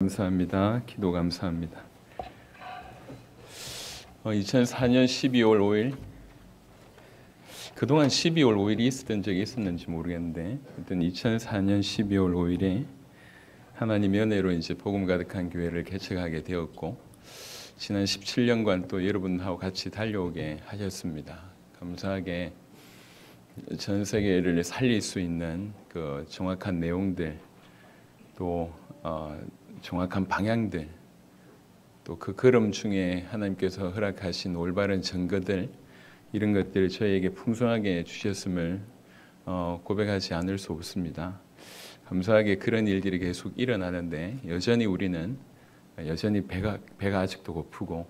감사합니다. 기도 감사합니다. 2004년 12월 5일 그동안 12월 5일이 있었던 적이 있었는지 모르겠는데 하여튼 2004년 12월 5일에 하나님의 은혜로 이제 복음 가득한 교회를 개척하게 되었고 지난 17년간 또 여러분하고 같이 달려오게 하셨습니다. 감사하게 전 세계를 살릴 수 있는 그 정확한 내용들 또 정확한 방향들 또 그 걸음 중에 하나님께서 허락하신 올바른 증거들 이런 것들을 저희에게 풍성하게 주셨음을 고백하지 않을 수 없습니다. 감사하게 그런 일들이 계속 일어나는데 여전히 우리는 배가 아직도 고프고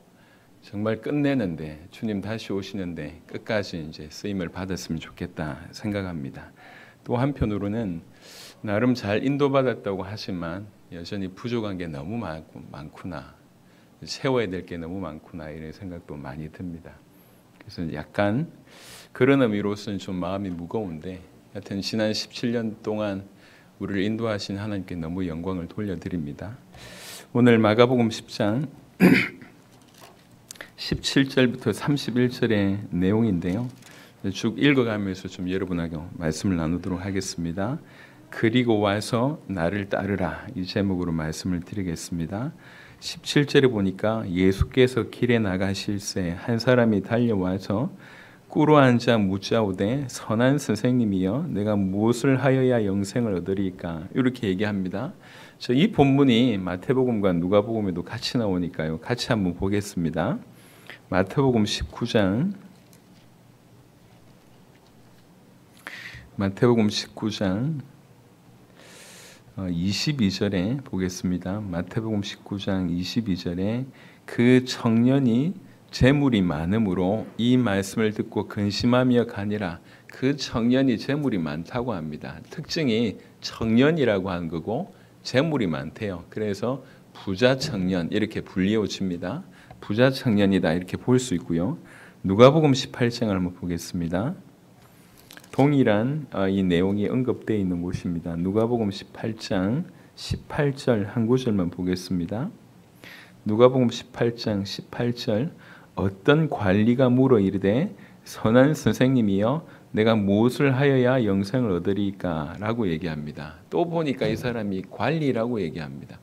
정말 끝내는데 주님 다시 오시는데 끝까지 이제 쓰임을 받았으면 좋겠다 생각합니다. 또 한편으로는 나름 잘 인도받았다고 하지만 여전히 부족한 게 너무 많구나, 채워야 될 게 너무 많구나 이런 생각도 많이 듭니다. 그래서 약간 그런 의미로서는 좀 마음이 무거운데 하여튼 지난 17년 동안 우리를 인도하신 하나님께 너무 영광을 돌려드립니다. 오늘 마가복음 10장 17절부터 31절의 내용인데요. 쭉 읽어가면서 좀 여러분하고 말씀을 나누도록 하겠습니다. 그리고 와서 나를 따르라 이 제목으로 말씀을 드리겠습니다. 17절에 보니까 예수께서 길에 나가실새 한 사람이 달려와서 꿇어 앉아 묻자오되 선한 선생님이여 내가 무엇을 하여야 영생을 얻으리까 이렇게 얘기합니다. 이 본문이 마태복음과 누가복음에도 같이 나오니까요. 같이 한번 보겠습니다. 마태복음 19장 22절에 보겠습니다. 마태복음 19장 22절에 그 청년이 재물이 많음으로 이 말씀을 듣고 근심하며 가니라. 그 청년이 재물이 많다고 합니다. 특징이 청년이라고 한 거고 재물이 많대요. 그래서 부자 청년 이렇게 불리워집니다. 부자 청년이다 이렇게 볼 수 있고요. 누가복음 18장을 한번 보겠습니다. 동일한 이 내용이 언급되어 있는 곳입니다. 누가복음 18장 18절 한 구절만 보겠습니다. 누가복음 18장 18절 어떤 관리가 물어 이르되 선한 선생님이여 내가 무엇을 하여야 영생을 얻으리까 라고 얘기합니다. 또 보니까 이 사람이 관리라고 얘기합니다.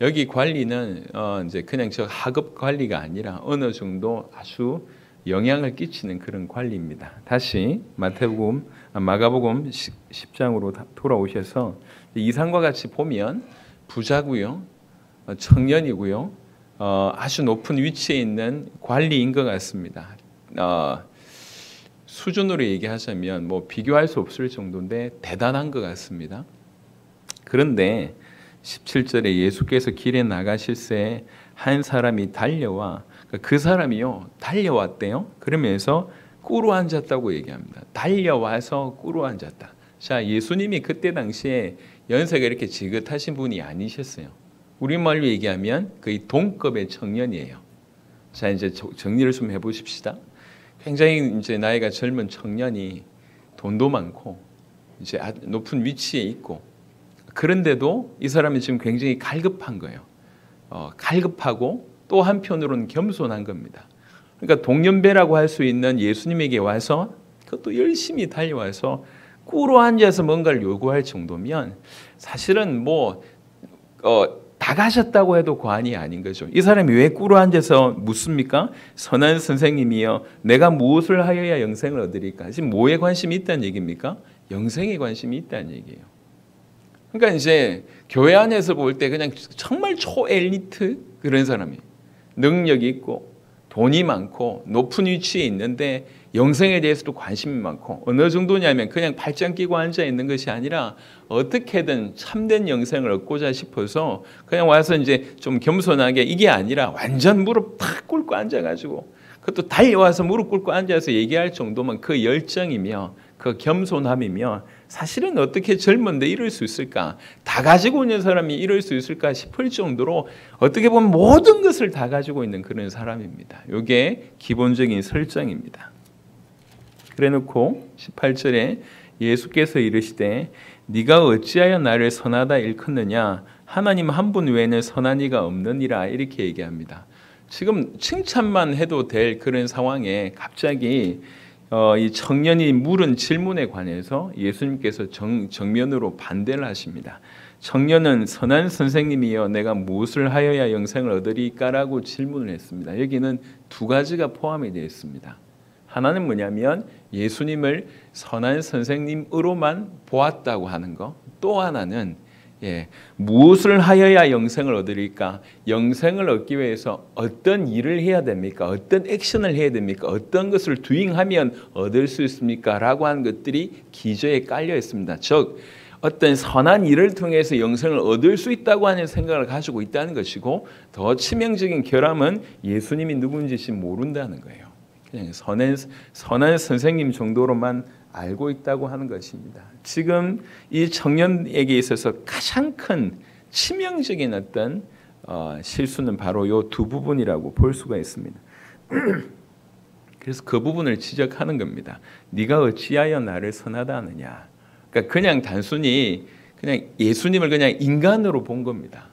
여기 관리는 이제 그냥 저 하급 관리가 아니라 어느 정도 아주 영향을 끼치는 그런 관리입니다. 다시 마가복음 10장으로 돌아오셔서 이상과 같이 보면 부자고요, 청년이고요, 아주 높은 위치에 있는 관리인 것 같습니다. 수준으로 얘기하자면 뭐 비교할 수 없을 정도인데 대단한 것 같습니다. 그런데 17절에 예수께서 길에 나가실새 한 사람이 달려와 그 사람이요 달려왔대요. 그러면서 꿇어 앉았다고 얘기합니다. 달려와서 꿇어 앉았다. 자, 예수님이 그때 당시에 연세가 이렇게 지긋하신 분이 아니셨어요. 우리말로 얘기하면 거의 동급의 청년이에요. 자, 이제 정리를 좀 해보십시다. 굉장히 이제 나이가 젊은 청년이 돈도 많고 이제 높은 위치에 있고 그런데도 이 사람이 지금 굉장히 갈급한 거예요. 갈급하고 또 한편으로는 겸손한 겁니다. 그러니까 동년배라고 할 수 있는 예수님에게 와서 그것도 열심히 달려와서 꿇어 앉아서 뭔가를 요구할 정도면 사실은 다 가셨다고 해도 과언이 아닌 거죠. 이 사람이 왜 꿇어 앉아서 묻습니까? 선한 선생님이여 내가 무엇을 하여야 영생을 얻으리까? 지금 뭐에 관심이 있다는 얘기입니까? 영생에 관심이 있다는 얘기예요. 그러니까 이제 교회 안에서 볼 때 그냥 정말 초엘리트 그런 사람이에요. 능력이 있고 돈이 많고 높은 위치에 있는데 영생에 대해서도 관심이 많고 어느 정도냐면 그냥 발장 끼고 앉아 있는 것이 아니라 어떻게든 참된 영생을 얻고자 싶어서 그냥 와서 이제 좀 겸손하게 이게 아니라 완전 무릎 탁 꿇고 앉아가지고 그것도 달려와서 무릎 꿇고 앉아서 얘기할 정도면 그 열정이며 그 겸손함이며 사실은 어떻게 젊은데 이럴 수 있을까? 다 가지고 있는 사람이 이럴 수 있을까 싶을 정도로 어떻게 보면 모든 것을 다 가지고 있는 그런 사람입니다. 이게 기본적인 설정입니다. 그래놓고 18절에 예수께서 이르시되 네가 어찌하여 나를 선하다 일컫느냐 하나님 한 분 외에는 선한 이가 없느니라 이렇게 얘기합니다. 지금 칭찬만 해도 될 그런 상황에 갑자기 이 청년이 물은 질문에 관해서 예수님께서 정면으로 반대를 하십니다. 청년은 선한 선생님이여 내가 무엇을 하여야 영생을 얻으리까라고 질문을 했습니다. 여기는 두 가지가 포함이 되어 있습니다. 하나는 뭐냐면 예수님을 선한 선생님으로만 보았다고 하는 거. 또 하나는 무엇을 하여야 영생을 얻으리까? 영생을 얻기 위해서 어떤 일을 해야 됩니까? 어떤 액션을 해야 됩니까? 어떤 것을 doing하면 얻을 수 있습니까? 라고 하는 것들이 기저에 깔려 있습니다. 즉 어떤 선한 일을 통해서 영생을 얻을 수 있다고 하는 생각을 가지고 있다는 것이고, 더 치명적인 결함은 예수님이 누군지 모른다는 거예요. 그냥 선한 선생님 정도로만 알고 있다고 하는 것입니다. 지금 이 청년에게 있어서 가장 큰 치명적인 어떤 실수는 바로 이 두 부분이라고 볼 수가 있습니다. 그래서 그 부분을 지적하는 겁니다. 네가 어찌하여 나를 선하다 하느냐. 그러니까 그냥 단순히 그냥 예수님을 그냥 인간으로 본 겁니다.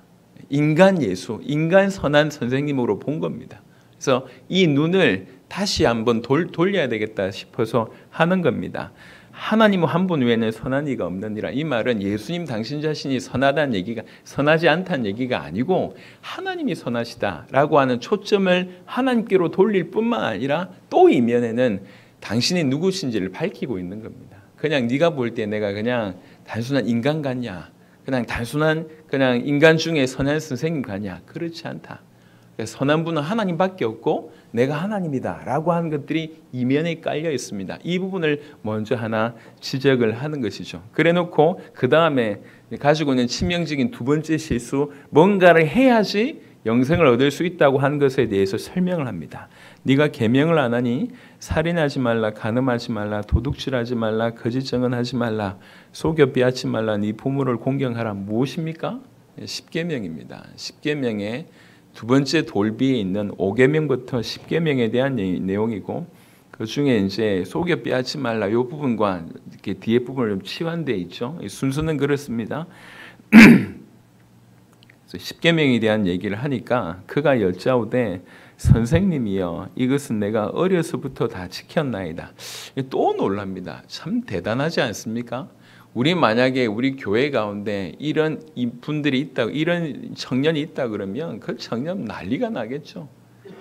인간 예수, 인간 선한 선생님으로 본 겁니다. 그래서 이 눈을 다시 한번 돌려야 되겠다 싶어서 하는 겁니다. 하나님 한 분 외에는 선한 이가 없느니라. 이 말은 예수님 당신 자신이 선하다는 얘기가, 선하지 않다는 얘기가 아니고 하나님이 선하시다라고 하는 초점을 하나님께로 돌릴 뿐만 아니라 또 이면에는 당신이 누구신지를 밝히고 있는 겁니다. 그냥 네가 볼 때 내가 그냥 단순한 인간 같냐, 그냥 단순한 그냥 인간 중에 선한 선생님 같냐, 그렇지 않다. 선한 분은 하나님밖에 없고 내가 하나님이다 라고 하는 것들이 이면에 깔려 있습니다. 이 부분을 먼저 하나 지적을 하는 것이죠. 그래 놓고 그 다음에 가지고 있는 치명적인 두 번째 실수, 뭔가를 해야지 영생을 얻을 수 있다고 하는 것에 대해서 설명을 합니다. 네가 계명을 안 하니 살인하지 말라, 간음하지 말라, 도둑질하지 말라, 거짓 증언하지 말라, 속여 빼앗지 말라, 네 부모를 공경하라. 무엇입니까? 10계명입니다. 10계명의 두 번째 돌비에 있는 5계명부터 10계명에 대한 내용이고, 그 중에 이제 속여 빼앗지 말라 이 부분과 이렇게 뒤에 부분을 좀 치환되어 있죠. 순서는 그렇습니다. 10계명에 대한 얘기를 하니까 그가 여짜오되 선생님이여 이것은 내가 어려서부터 다 지켰나이다. 또 놀랍니다. 참 대단하지 않습니까? 우리 만약에 우리 교회 가운데 이런 분들이 있다, 이런 청년이 있다 그러면 그 청년 난리가 나겠죠.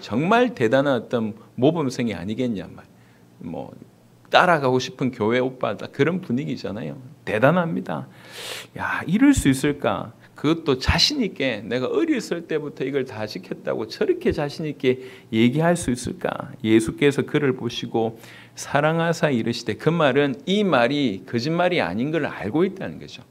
정말 대단한 어떤 모범생이 아니겠냐 말. 뭐 따라가고 싶은 교회 오빠다 그런 분위기잖아요. 대단합니다. 야, 이럴 수 있을까? 그것도 자신 있게 내가 어렸을 때부터 이걸 다 지켰다고 저렇게 자신 있게 얘기할 수 있을까? 예수께서 그를 보시고 사랑하사 이르시되, 그 말은 이 말이 거짓말이 아닌 걸 알고 있다는 거죠.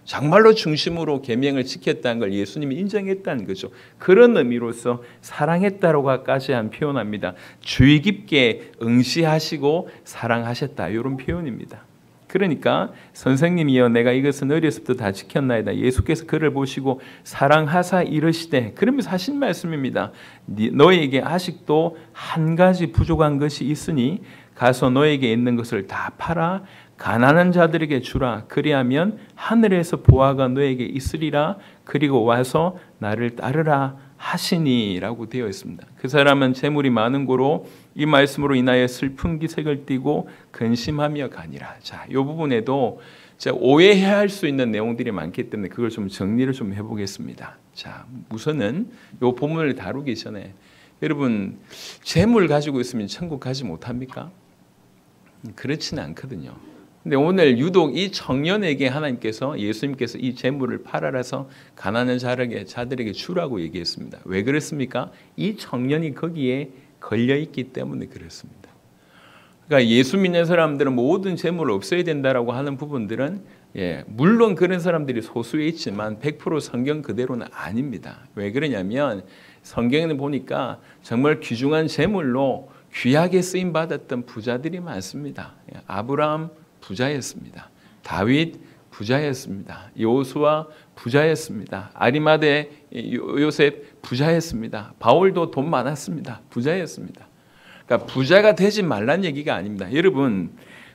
정말로 중심으로 계명을 지켰다는 걸 예수님이 인정했다는 거죠. 그런 의미로서 사랑했다고까지 한 표현합니다. 주의 깊게 응시하시고 사랑하셨다, 이런 표현입니다. 그러니까 선생님이여 내가 이것은 어렸을부터 다 지켰나이다. 예수께서 그를 보시고 사랑하사 이르시되, 그러면서 하신 말씀입니다. 너에게 아직도 한 가지 부족한 것이 있으니 가서 너에게 있는 것을 다 팔아 가난한 자들에게 주라. 그리하면 하늘에서 보화가 너에게 있으리라. 그리고 와서 나를 따르라 하시니라고 되어 있습니다. 그 사람은 재물이 많은 고로 이 말씀으로 인하여 슬픈 기색을 띠고 근심하며 가니라. 자, 이 부분에도 오해할 수 있는 내용들이 많기 때문에 그걸 좀 정리를 좀 해보겠습니다. 자, 우선은 이 본문을 다루기 전에 여러분, 재물 가지고 있으면 천국 가지 못합니까? 그렇지는 않거든요. 근데 오늘 유독 이 청년에게 하나님께서, 예수님께서 이 재물을 팔아라서 가난한 자들에게 주라고 얘기했습니다. 왜 그랬습니까? 이 청년이 거기에 걸려 있기 때문에 그렇습니다. 그러니까 예수 믿는 사람들은 모든 재물을 없애야 된다라고 하는 부분들은 물론 그런 사람들이 소수에 있지만 100% 성경 그대로는 아닙니다. 왜 그러냐면 성경에 보니까 정말 귀중한 재물로 귀하게 쓰임 받았던 부자들이 많습니다. 아브라함 부자였습니다. 다윗 부자였습니다. 여호수아 부자였습니다. 아리마대 요셉 부자였습니다. 바울도 돈 많았습니다. 부자였습니다. 그러니까 부자가 되지 말란 얘기가 아닙니다. 여러분,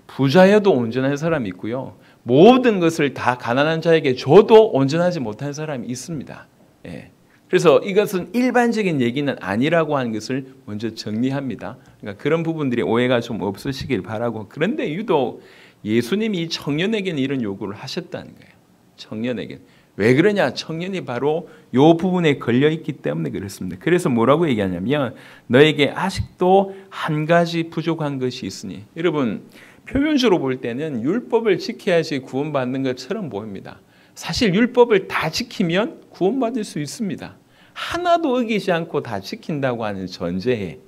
부자여도 온전한 사람이 있고요, 모든 것을 다 가난한 자에게 줘도 온전하지 못한 사람이 있습니다. 예. 그래서 이것은 일반적인 얘기는 아니라고 하는 것을 먼저 정리합니다. 그러니까 그런 부분들이 오해가 좀 없으시길 바라고. 그런데 유독 예수님이 이 청년에게는 이런 요구를 하셨다는 거예요. 청년에게. 왜 그러냐? 청년이 바로 이 부분에 걸려 있기 때문에 그렇습니다. 그래서 뭐라고 얘기하냐면 너에게 아직도 한 가지 부족한 것이 있으니. 여러분 표면적으로 볼 때는 율법을 지켜야지 구원받는 것처럼 보입니다. 사실 율법을 다 지키면 구원받을 수 있습니다. 하나도 어기지 않고 다 지킨다고 하는 전제에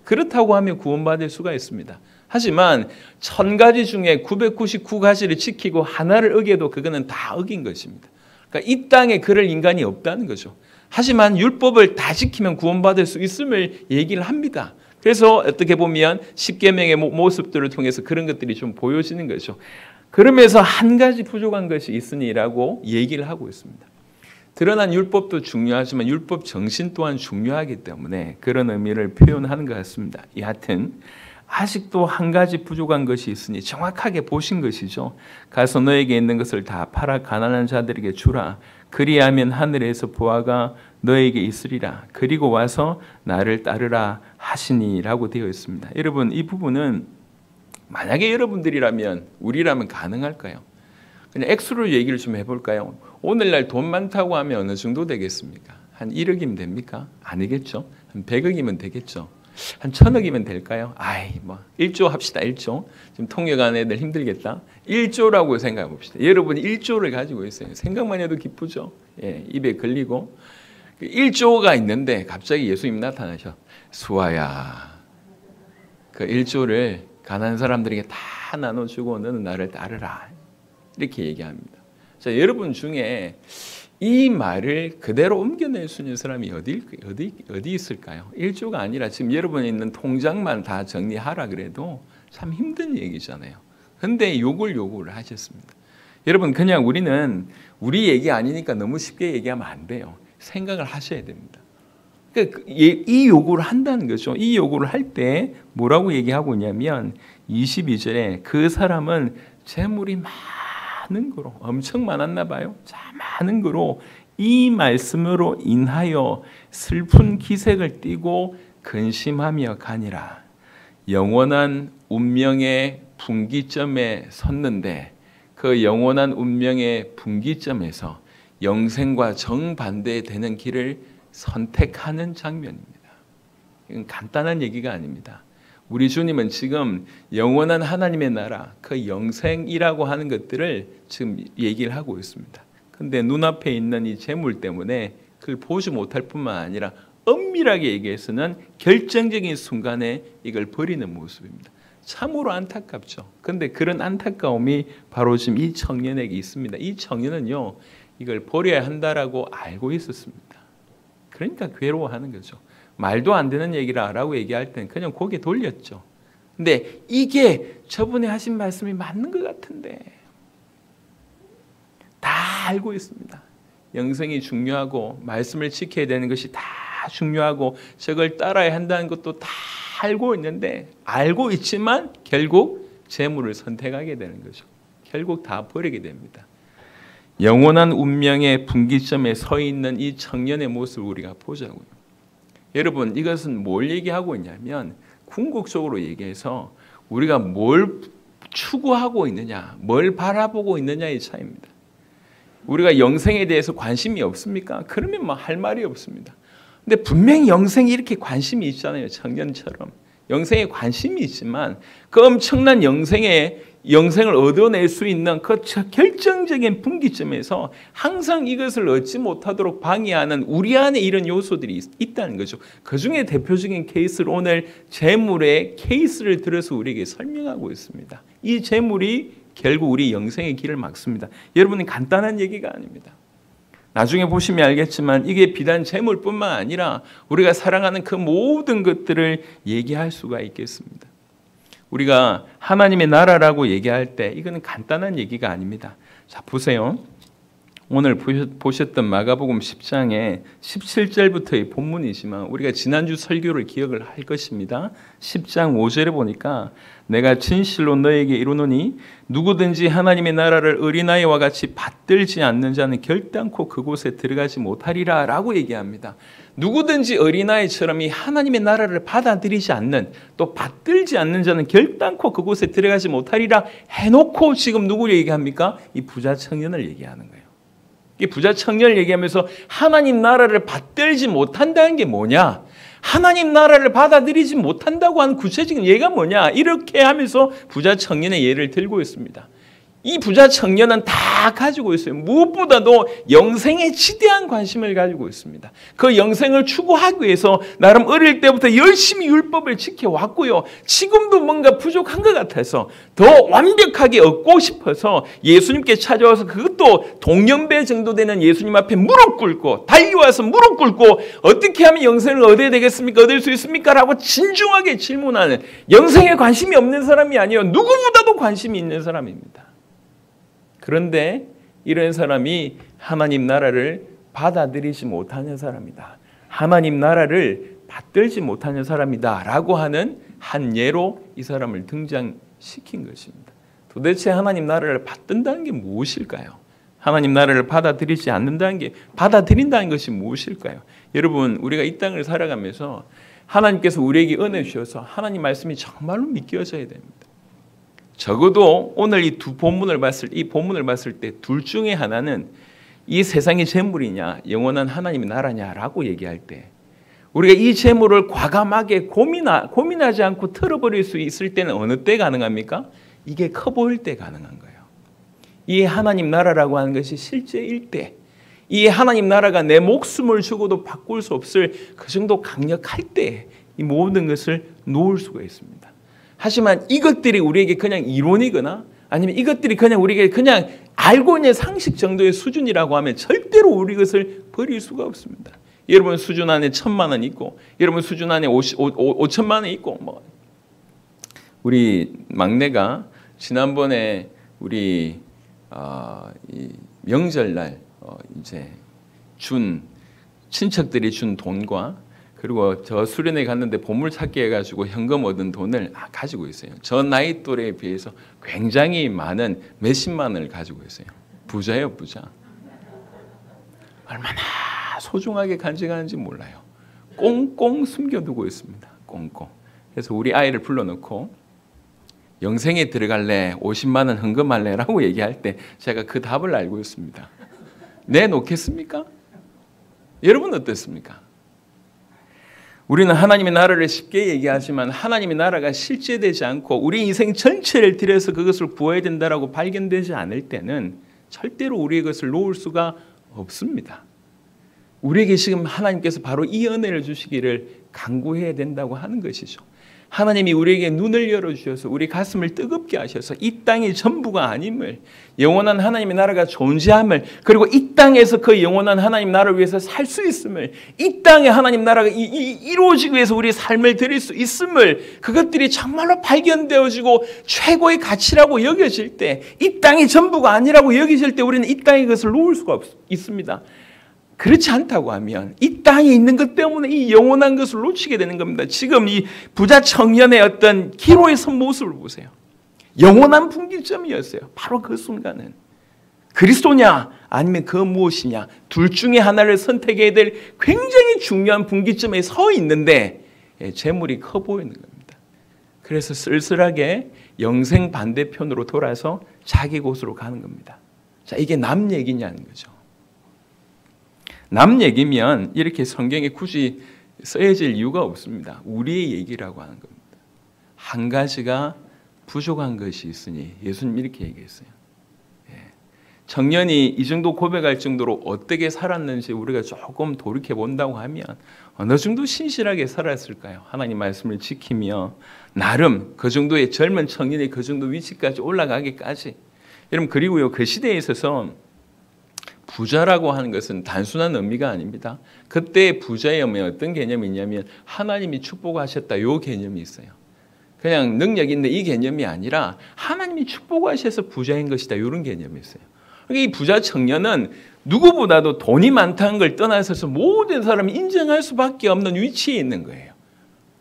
그렇다고 하면 구원받을 수가 있습니다. 하지만 1000가지 중에 999가지를 지키고 하나를 어겨도 그거는 다 어긴 것입니다. 그러니까 이 땅에 그럴 인간이 없다는 거죠. 하지만 율법을 다 지키면 구원받을 수 있음을 얘기를 합니다. 그래서 어떻게 보면 십계명의 모습들을 통해서 그런 것들이 좀 보여지는 거죠. 그러면서 한 가지 부족한 것이 있으니라고 얘기를 하고 있습니다. 드러난 율법도 중요하지만 율법 정신 또한 중요하기 때문에 그런 의미를 표현하는 것 같습니다. 여하튼 아직도 한 가지 부족한 것이 있으니 정확하게 보신 것이죠. 가서 너에게 있는 것을 다 팔아 가난한 자들에게 주라. 그리하면 하늘에서 보화가 너에게 있으리라. 그리고 와서 나를 따르라 하시니라고 되어 있습니다. 여러분 이 부분은 만약에 여러분들이라면 우리라면 가능할까요? 그냥 액수를 얘기를 좀 해볼까요? 오늘날 돈 많다고 하면 어느 정도 되겠습니까? 한 1억이면 됩니까? 아니겠죠. 한 100억이면 되겠죠. 한 1000억이면 될까요? 1조 합시다. 1조. 지금 통역하는 애들 힘들겠다. 1조라고 생각해 봅시다. 여러분이 1조를 가지고 있어요. 생각만 해도 기쁘죠. 입에 걸리고 1조가 있는데 갑자기 예수님 나타나셔. 수아야, 그 1조를 가난한 사람들에게 다 나눠주고 너는 나를 따르라. 이렇게 얘기합니다. 자, 여러분 중에 이 말을 그대로 옮겨낼 수 있는 사람이 어디 있을까요? 1조가 아니라 지금 여러분이 있는 통장만 다 정리하라 그래도 참 힘든 얘기잖아요. 그런데 요구를 하셨습니다. 여러분 그냥 우리는 우리 얘기 아니니까 너무 쉽게 얘기하면 안 돼요. 생각을 하셔야 됩니다. 그러니까 이 요구를 한다는 거죠. 이 요구를 할 때 뭐라고 얘기하고 있냐면 22절에 그 사람은 재물이 많은 거로 엄청 많았나 봐요. 많은 거로 이 말씀으로 인하여 슬픈 기색을 띠고 근심하며 가니라. 영원한 운명의 분기점에 섰는데 그 영원한 운명의 분기점에서 영생과 정반대되는 길을 선택하는 장면입니다. 이건 간단한 얘기가 아닙니다. 우리 주님은 지금 영원한 하나님의 나라, 그 영생이라고 하는 것들을 지금 얘기를 하고 있습니다. 그런데 눈앞에 있는 이 재물 때문에 그걸 보지 못할 뿐만 아니라 엄밀하게 얘기해서는 결정적인 순간에 이걸 버리는 모습입니다. 참으로 안타깝죠. 그런데 그런 안타까움이 바로 지금 이 청년에게 있습니다. 이 청년은요, 이걸 버려야 한다라고 알고 있었습니다. 그러니까 괴로워하는 거죠. 말도 안 되는 얘기라고 얘기할 때는 그냥 고개 돌렸죠. 근데 이게 저번에 하신 말씀이 맞는 것 같은데 다 알고 있습니다. 영생이 중요하고 말씀을 지켜야 되는 것이 다 중요하고 저걸 따라야 한다는 것도 다 알고 있는데 알고 있지만 결국 재물을 선택하게 되는 거죠. 결국 다 버리게 됩니다. 영원한 운명의 분기점에 서 있는 이 청년의 모습을 우리가 보자고요. 여러분 이것은 뭘 얘기하고 있냐면 궁극적으로 얘기해서 우리가 뭘 추구하고 있느냐, 뭘 바라보고 있느냐의 차이입니다. 우리가 영생에 대해서 관심이 없습니까? 그러면 뭐 할 말이 없습니다. 근데 분명히 영생에 이렇게 관심이 있잖아요. 청년처럼. 영생에 관심이 있지만 그 엄청난 영생을 얻어낼 수 있는 그 결정적인 분기점에서 항상 이것을 얻지 못하도록 방해하는 우리 안에 이런 요소들이 있다는 거죠. 그중에 대표적인 케이스를 오늘 재물의 케이스를 들어서 우리에게 설명하고 있습니다. 이 재물이 결국 우리 영생의 길을 막습니다. 여러분은 간단한 얘기가 아닙니다. 나중에 보시면 알겠지만 이게 비단 재물뿐만 아니라 우리가 사랑하는 그 모든 것들을 얘기할 수가 있겠습니다. 우리가 하나님의 나라라고 얘기할 때 이거는 간단한 얘기가 아닙니다. 자, 보세요. 오늘 보셨던 마가복음 10장의 17절부터의 본문이지만 우리가 지난주 설교를 기억을 할 것입니다. 10장 5절에 보니까 내가 진실로 너에게 이르노니 누구든지 하나님의 나라를 어린아이와 같이 받들지 않는 자는 결단코 그곳에 들어가지 못하리라 라고 얘기합니다. 누구든지 어린아이처럼 이 하나님의 나라를 받아들이지 않는, 또 받들지 않는 자는 결단코 그곳에 들어가지 못하리라 해놓고 지금 누구를 얘기합니까? 이 부자 청년을 얘기하는 거예요. 이 부자 청년을 얘기하면서 하나님 나라를 받들지 못한다는 게 뭐냐? 하나님 나라를 받아들이지 못한다고 하는 구체적인 예가 뭐냐? 이렇게 하면서 부자 청년의 예를 들고 있습니다. 이 부자 청년은 다 가지고 있어요. 무엇보다도 영생에 지대한 관심을 가지고 있습니다. 그 영생을 추구하기 위해서 나름 어릴 때부터 열심히 율법을 지켜왔고요. 지금도 뭔가 부족한 것 같아서 더 완벽하게 얻고 싶어서 예수님께 찾아와서, 그것도 동년배 정도 되는 예수님 앞에 무릎 꿇고, 달려와서 무릎 꿇고 어떻게 하면 영생을 얻어야 되겠습니까? 얻을 수 있습니까? 라고 진중하게 질문하는, 영생에 관심이 없는 사람이 아니에요. 누구보다도 관심이 있는 사람입니다. 그런데 이런 사람이 하나님 나라를 받아들이지 못하는 사람이다. 하나님 나라를 받들지 못하는 사람이다 라고 하는 한 예로 이 사람을 등장시킨 것입니다. 도대체 하나님 나라를 받든다는 게 무엇일까요? 하나님 나라를 받아들이지 않는다는 게, 받아들인다는 것이 무엇일까요? 여러분, 우리가 이 땅을 살아가면서 하나님께서 우리에게 은혜 주셔서 하나님 말씀이 정말로 믿겨져야 됩니다. 적어도 오늘 이 본문을 봤을 때 둘 중에 하나는 이 세상의 재물이냐 영원한 하나님의 나라냐라고 얘기할 때, 우리가 이 재물을 과감하게 고민하지 않고 털어버릴 수 있을 때는 어느 때 가능합니까? 이게 커 보일 때 가능한 거예요. 이 하나님 나라라고 하는 것이 실제일 때, 이 하나님 나라가 내 목숨을 주고도 바꿀 수 없을 그 정도 강력할 때 이 모든 것을 놓을 수가 있습니다. 하지만 이것들이 우리에게 그냥 이론이거나 아니면 이것들이 그냥 우리에게 그냥 알고 있는 상식 정도의 수준이라고 하면 절대로 우리 것을 버릴 수가 없습니다. 여러분 수준 안에 1,000만 원 있고, 여러분 수준 안에 5천만 원 있고, 뭐 우리 막내가 지난번에 우리 이 명절날 이제 준 친척들이 준 돈과, 그리고 저 수련회 갔는데 보물찾기 해가지고 현금 얻은 돈을 가지고 있어요. 저 나이 또래에 비해서 굉장히 많은 몇십만 원을 가지고 있어요. 부자예요, 부자. 얼마나 소중하게 간직하는지 몰라요. 꽁꽁 숨겨두고 있습니다. 꽁꽁. 그래서 우리 아이를 불러놓고 영생에 들어갈래? 50만 원 헌금할래? 라고 얘기할 때 제가 그 답을 알고 있습니다. 내놓겠습니까? 여러분 어떻습니까? 우리는 하나님의 나라를 쉽게 얘기하지만 하나님의 나라가 실제되지 않고 우리 인생 전체를 들여서 그것을 구해야 된다라고 발견되지 않을 때는 절대로 우리의 것을 놓을 수가 없습니다. 우리에게 지금 하나님께서 바로 이 은혜를 주시기를 간구해야 된다고 하는 것이죠. 하나님이 우리에게 눈을 열어주셔서 우리 가슴을 뜨겁게 하셔서 이 땅이 전부가 아님을, 영원한 하나님의 나라가 존재함을, 그리고 이 땅에서 그 영원한 하나님 나라를 위해서 살 수 있음을, 이 땅에 하나님 나라가 이루어지기 위해서 우리의 삶을 드릴 수 있음을, 그것들이 정말로 발견되어지고 최고의 가치라고 여겨질 때, 이 땅이 전부가 아니라고 여겨질 때 우리는 이 땅의 것을 놓을 수가 있습니다. 그렇지 않다고 하면 이 땅에 있는 것 때문에 이 영원한 것을 놓치게 되는 겁니다. 지금 이 부자 청년의 어떤 기로에 선 모습을 보세요. 영원한 분기점이었어요. 바로 그 순간은 그리스도냐 아니면 그 무엇이냐, 둘 중에 하나를 선택해야 될 굉장히 중요한 분기점에 서 있는데 재물이 커 보이는 겁니다. 그래서 쓸쓸하게 영생 반대편으로 돌아서 자기 곳으로 가는 겁니다. 자, 이게 남 얘기냐는 거죠. 남 얘기면 이렇게 성경에 굳이 써야질 이유가 없습니다. 우리의 얘기라고 하는 겁니다. 한 가지가 부족한 것이 있으니, 예수님 이렇게 얘기했어요. 청년이 이 정도 고백할 정도로 어떻게 살았는지 우리가 조금 돌이켜 본다고 하면 어느 정도 신실하게 살았을까요? 하나님 말씀을 지키며 나름 그 정도의 젊은 청년이 그 정도 위치까지 올라가기까지. 여러분, 그리고요, 그 시대에 있어서 부자라고 하는 것은 단순한 의미가 아닙니다. 그때 부자의 의미 어떤 개념이 있냐면 하나님이 축복하셨다, 이 개념이 있어요. 그냥 능력 있는 이 개념이 아니라 하나님이 축복하셔서 부자인 것이다, 이런 개념이 있어요. 이 부자 청년은 누구보다도 돈이 많다는 걸 떠나서 모든 사람이 인정할 수밖에 없는 위치에 있는 거예요.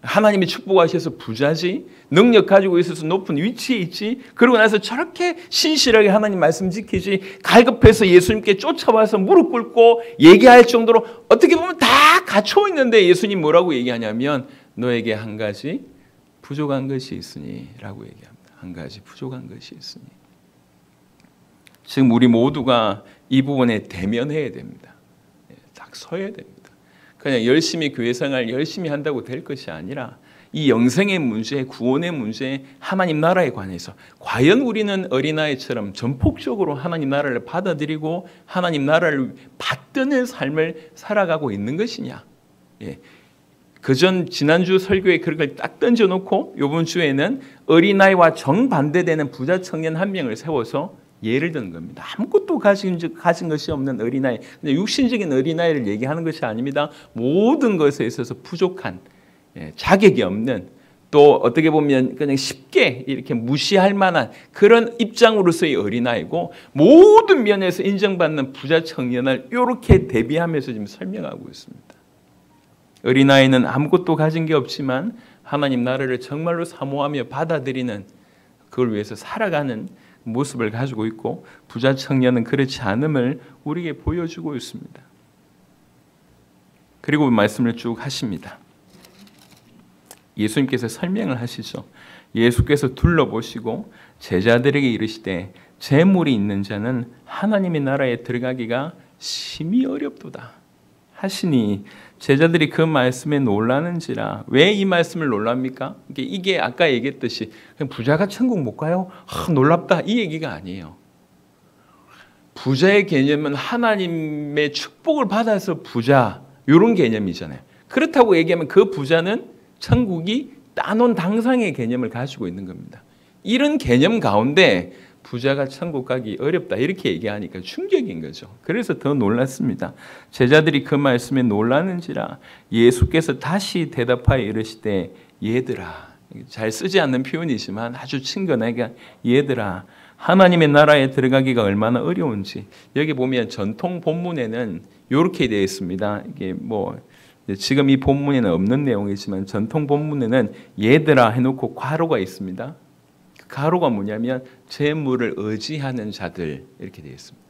하나님이 축복하셔서 부자지, 능력 가지고 있어서 높은 위치에 있지, 그러고 나서 저렇게 신실하게 하나님 말씀 지키지, 갈급해서 예수님께 쫓아와서 무릎 꿇고 얘기할 정도로 어떻게 보면 다 갖춰 있는데 예수님 뭐라고 얘기하냐면 너에게 한 가지 부족한 것이 있으니 라고 얘기합니다. 한 가지 부족한 것이 있으니. 지금 우리 모두가 이 부분에 대면해야 됩니다. 딱 서야 됩니다. 그냥 열심히 교회 생활 열심히 한다고 될 것이 아니라 이 영생의 문제, 구원의 문제, 하나님 나라에 관해서 과연 우리는 어린아이처럼 전폭적으로 하나님 나라를 받아들이고 하나님 나라를 받드는 삶을 살아가고 있는 것이냐. 예. 그전 지난주 설교에 그런 걸 딱 던져놓고 이번 주에는 어린아이와 정반대되는 부자 청년 한 명을 세워서 예를 드는 겁니다. 아무것도 가진 것이 없는 어린아이, 육신적인 어린아이를 얘기하는 것이 아닙니다. 모든 것에 있어서 부족한, 자격이 없는, 또 어떻게 보면 그냥 쉽게 이렇게 무시할 만한 그런 입장으로서의 어린아이고, 모든 면에서 인정받는 부자 청년을 이렇게 대비하면서 지금 설명하고 있습니다. 어린아이는 아무것도 가진 게 없지만 하나님 나라를 정말로 사모하며 받아들이는, 그걸 위해서 살아가는 모습을 가지고 있고, 부자 청년은 그렇지 않음을 우리에게 보여주고 있습니다. 그리고 말씀을 쭉 하십니다. 예수님께서 설명을 하시죠. 예수께서 둘러보시고 제자들에게 이르시되 재물이 있는 자는 하나님의 나라에 들어가기가 심히 어렵도다 하시니, 제자들이 그 말씀에 놀라는지라. 왜 이 말씀을 놀랍니까? 이게 아까 얘기했듯이 그냥 부자가 천국 못 가요? 놀랍다 이 얘기가 아니에요. 부자의 개념은 하나님의 축복을 받아서 부자, 이런 개념이잖아요. 그렇다고 얘기하면 그 부자는 천국이 따놓은 당상의 개념을 가지고 있는 겁니다. 이런 개념 가운데 부자가 천국 가기 어렵다 이렇게 얘기하니까 충격인 거죠. 그래서 더 놀랐습니다. 제자들이 그 말씀에 놀라는지라. 예수께서 다시 대답하여 이르시되 얘들아, 잘 쓰지 않는 표현이지만 아주 친근하게 얘들아, 하나님의 나라에 들어가기가 얼마나 어려운지. 여기 보면 전통 본문에는 이렇게 되어 있습니다. 이게 지금 이 본문에는 없는 내용이지만 전통 본문에는 얘들아 해놓고 괄호가 있습니다. 가로가 뭐냐면 재물을 의지하는 자들 이렇게 되어 있습니다.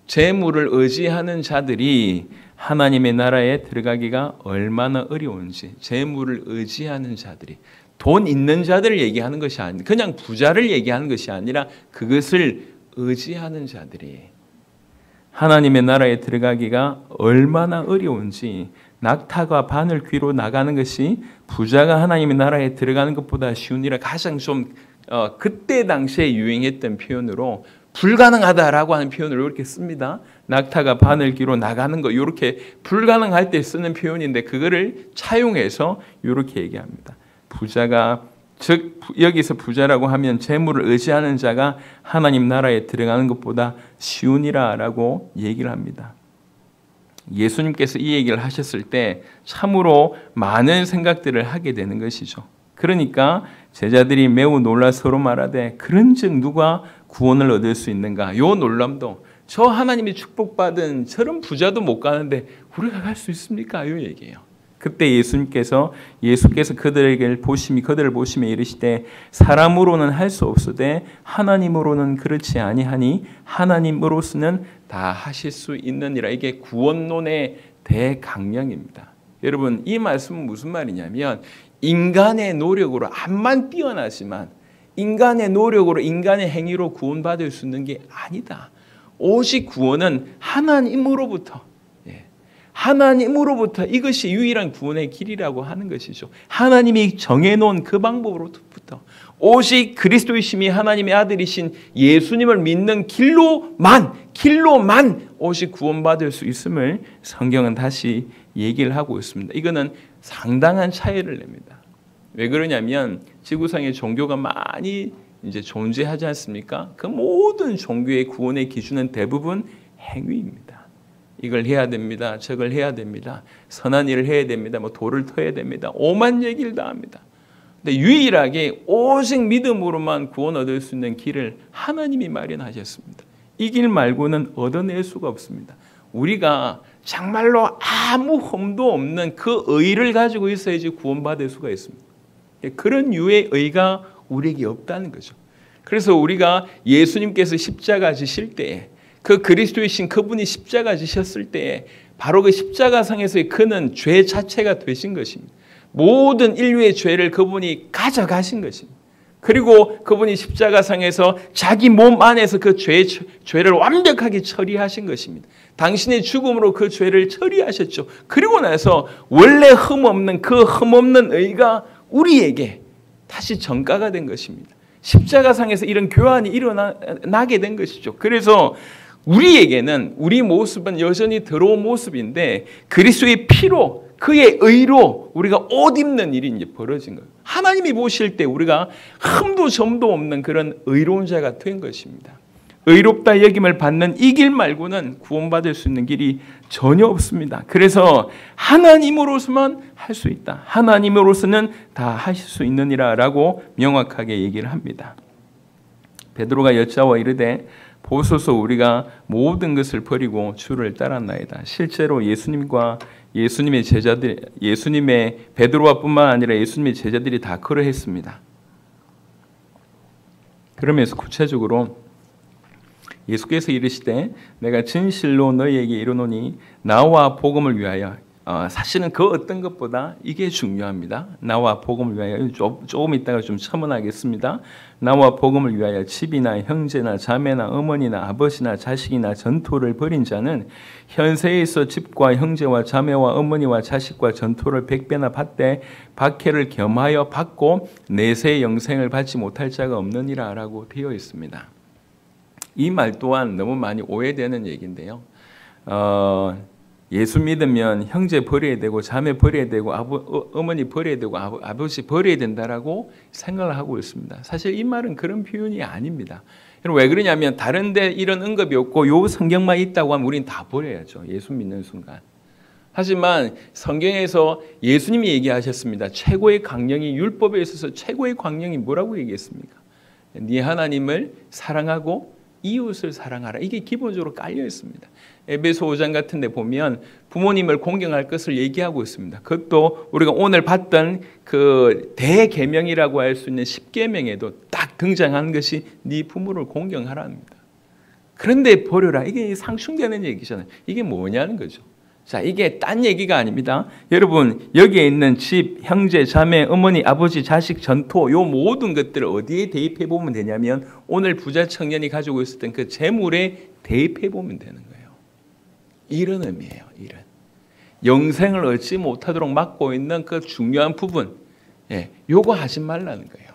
재물을 의지하는 자들이 하나님의 나라에 들어가기가 얼마나 어려운지. 재물을 의지하는 자들이, 돈 있는 자들을 얘기하는 것이 아니라, 그냥 부자를 얘기하는 것이 아니라 그것을 의지하는 자들이 하나님의 나라에 들어가기가 얼마나 어려운지. 낙타가 바늘 귀로 나가는 것이 부자가 하나님의 나라에 들어가는 것보다 쉬우니라. 가장 좀 그때 당시에 유행했던 표현으로 불가능하다라고 하는 표현을 이렇게 씁니다. 낙타가 바늘귀로 나가는 거, 이렇게 불가능할 때 쓰는 표현인데 그거를 차용해서 이렇게 얘기합니다. 부자가, 즉 여기서 부자라고 하면 재물을 의지하는 자가 하나님 나라에 들어가는 것보다 쉬우니라라고 얘기를 합니다. 예수님께서 이 얘기를 하셨을 때 참으로 많은 생각들을 하게 되는 것이죠. 그러니까 제자들이 매우 놀라 서로 말하되 그런즉 누가 구원을 얻을 수 있는가. 요 놀람도 저 하나님이 축복받은 저런 부자도 못 가는데 우리가 갈 수 있습니까? 요 얘기예요. 그때 예수께서 그들을 보시며 이르시되 사람으로는 할 수 없으되 하나님으로는 그렇지 아니하니 하나님으로서는 다 하실 수 있느니라. 이게 구원론의 대강령입니다. 여러분, 이 말씀은 무슨 말이냐면 인간의 노력으로 암만 뛰어나지만 인간의 노력으로 인간의 행위로 구원받을 수 있는 게 아니다. 오직 구원은 하나님으로부터 이것이 유일한 구원의 길이라고 하는 것이죠. 하나님이 정해놓은 그 방법으로부터 오직 그리스도이심이 하나님의 아들이신 예수님을 믿는 길로만 오직 구원받을 수 있음을 성경은 다시 얘기를 하고 있습니다. 이거는 상당한 차이를 냅니다. 왜 그러냐면 지구상에 종교가 많이 이제 존재하지 않습니까? 그 모든 종교의 구원의 기준은 대부분 행위입니다. 이걸 해야 됩니다. 저걸 해야 됩니다. 선한 일을 해야 됩니다. 돌을 터야 됩니다. 오만 얘기를 다 합니다. 근데 유일하게 오직 믿음으로만 구원 얻을 수 있는 길을 하나님이 마련하셨습니다. 이 길 말고는 얻어낼 수가 없습니다. 우리가 정말로 아무 흠도 없는 그 의를 가지고 있어야지 구원받을 수가 있습니다. 그런 유의 의가 우리에게 없다는 거죠. 그래서 우리가 예수님께서 십자가 지실 때에 그 그리스도이신 그분이 십자가 지셨을 때에 바로 그 십자가상에서의 그는 죄 자체가 되신 것입니다. 모든 인류의 죄를 그분이 가져가신 것입니다. 그리고 그분이 십자가상에서 자기 몸 안에서 그 죄를 완벽하게 처리하신 것입니다. 당신의 죽음으로 그 죄를 처리하셨죠. 그리고 나서 원래 흠없는 그 흠없는 의가 우리에게 다시 전가가 된 것입니다. 십자가상에서 이런 교환이 일어나게 된 것이죠. 그래서 우리에게는 우리 모습은 여전히 더러운 모습인데 그리스도의 피로 그의 의로 우리가 옷 입는 일이 이제 벌어진 거예요. 하나님이 보실 때 우리가 흠도 점도 없는 그런 의로운 자가 된 것입니다. 의롭다 여김을 받는 이 길 말고는 구원받을 수 있는 길이 전혀 없습니다. 그래서 하나님으로서만 할 수 있다. 하나님으로서는 다 하실 수 있느니라라고 명확하게 얘기를 합니다. 베드로가 여짜와 이르되 보소서 우리가 모든 것을 버리고 주를 따랐나이다. 실제로 예수님의 제자들, 예수님의 베드로와뿐만 아니라 예수님의 제자들이 다 그러했습니다. 그러면서 구체적으로 예수께서 이르시되 내가 진실로 너희에게 이르노니 나와 복음을 위하여 사실은 그 어떤 것보다 이게 중요합니다. 나와 복음을 위하여 조금 있다가 좀 첨언하겠습니다. 나와 복음을 위하여 집이나 형제나 자매나 어머니나 아버지나 자식이나 전토를 벌인 자는 현세에 있어 집과 형제와 자매와 어머니와 자식과 전토를 100배나 받되 박해를 겸하여 받고 내세 영생을 받지 못할 자가 없느니라 라고 되어 있습니다. 이 말 또한 너무 많이 오해되는 얘기인데요. 예수 믿으면 형제 버려야 되고 자매 버려야 되고 어머니 버려야 되고 아버지 버려야 된다라고 생각을 하고 있습니다. 사실 이 말은 그런 표현이 아닙니다. 왜 그러냐면 다른 데 이런 언급이 없고 요 성경만 있다고 하면 우리는 다 버려야죠. 예수 믿는 순간. 하지만 성경에서 예수님이 얘기하셨습니다. 최고의 강령이 율법에 있어서 최고의 강령이 뭐라고 얘기했습니까? 네 하나님을 사랑하고 이웃을 사랑하라. 이게 기본적으로 깔려 있습니다. 에베소 5장 같은 데 보면 부모님을 공경할 것을 얘기하고 있습니다. 그것도 우리가 오늘 봤던 그 대계명이라고 할 수 있는 10계명에도 딱 등장한 것이 네 부모를 공경하라입니다. 그런데 버려라. 이게 상충되는 얘기잖아요. 이게 뭐냐는 거죠. 자, 이게 딴 얘기가 아닙니다. 여러분, 여기에 있는 집, 형제, 자매, 어머니, 아버지, 자식, 전토, 요 모든 것들을 어디에 대입해 보면 되냐면 오늘 부자 청년이 가지고 있었던 그 재물에 대입해 보면 되는 거예요. 이런 의미예요. 이런 영생을 얻지 못하도록 막고 있는 그 중요한 부분, 요거 하지 말라는 거예요.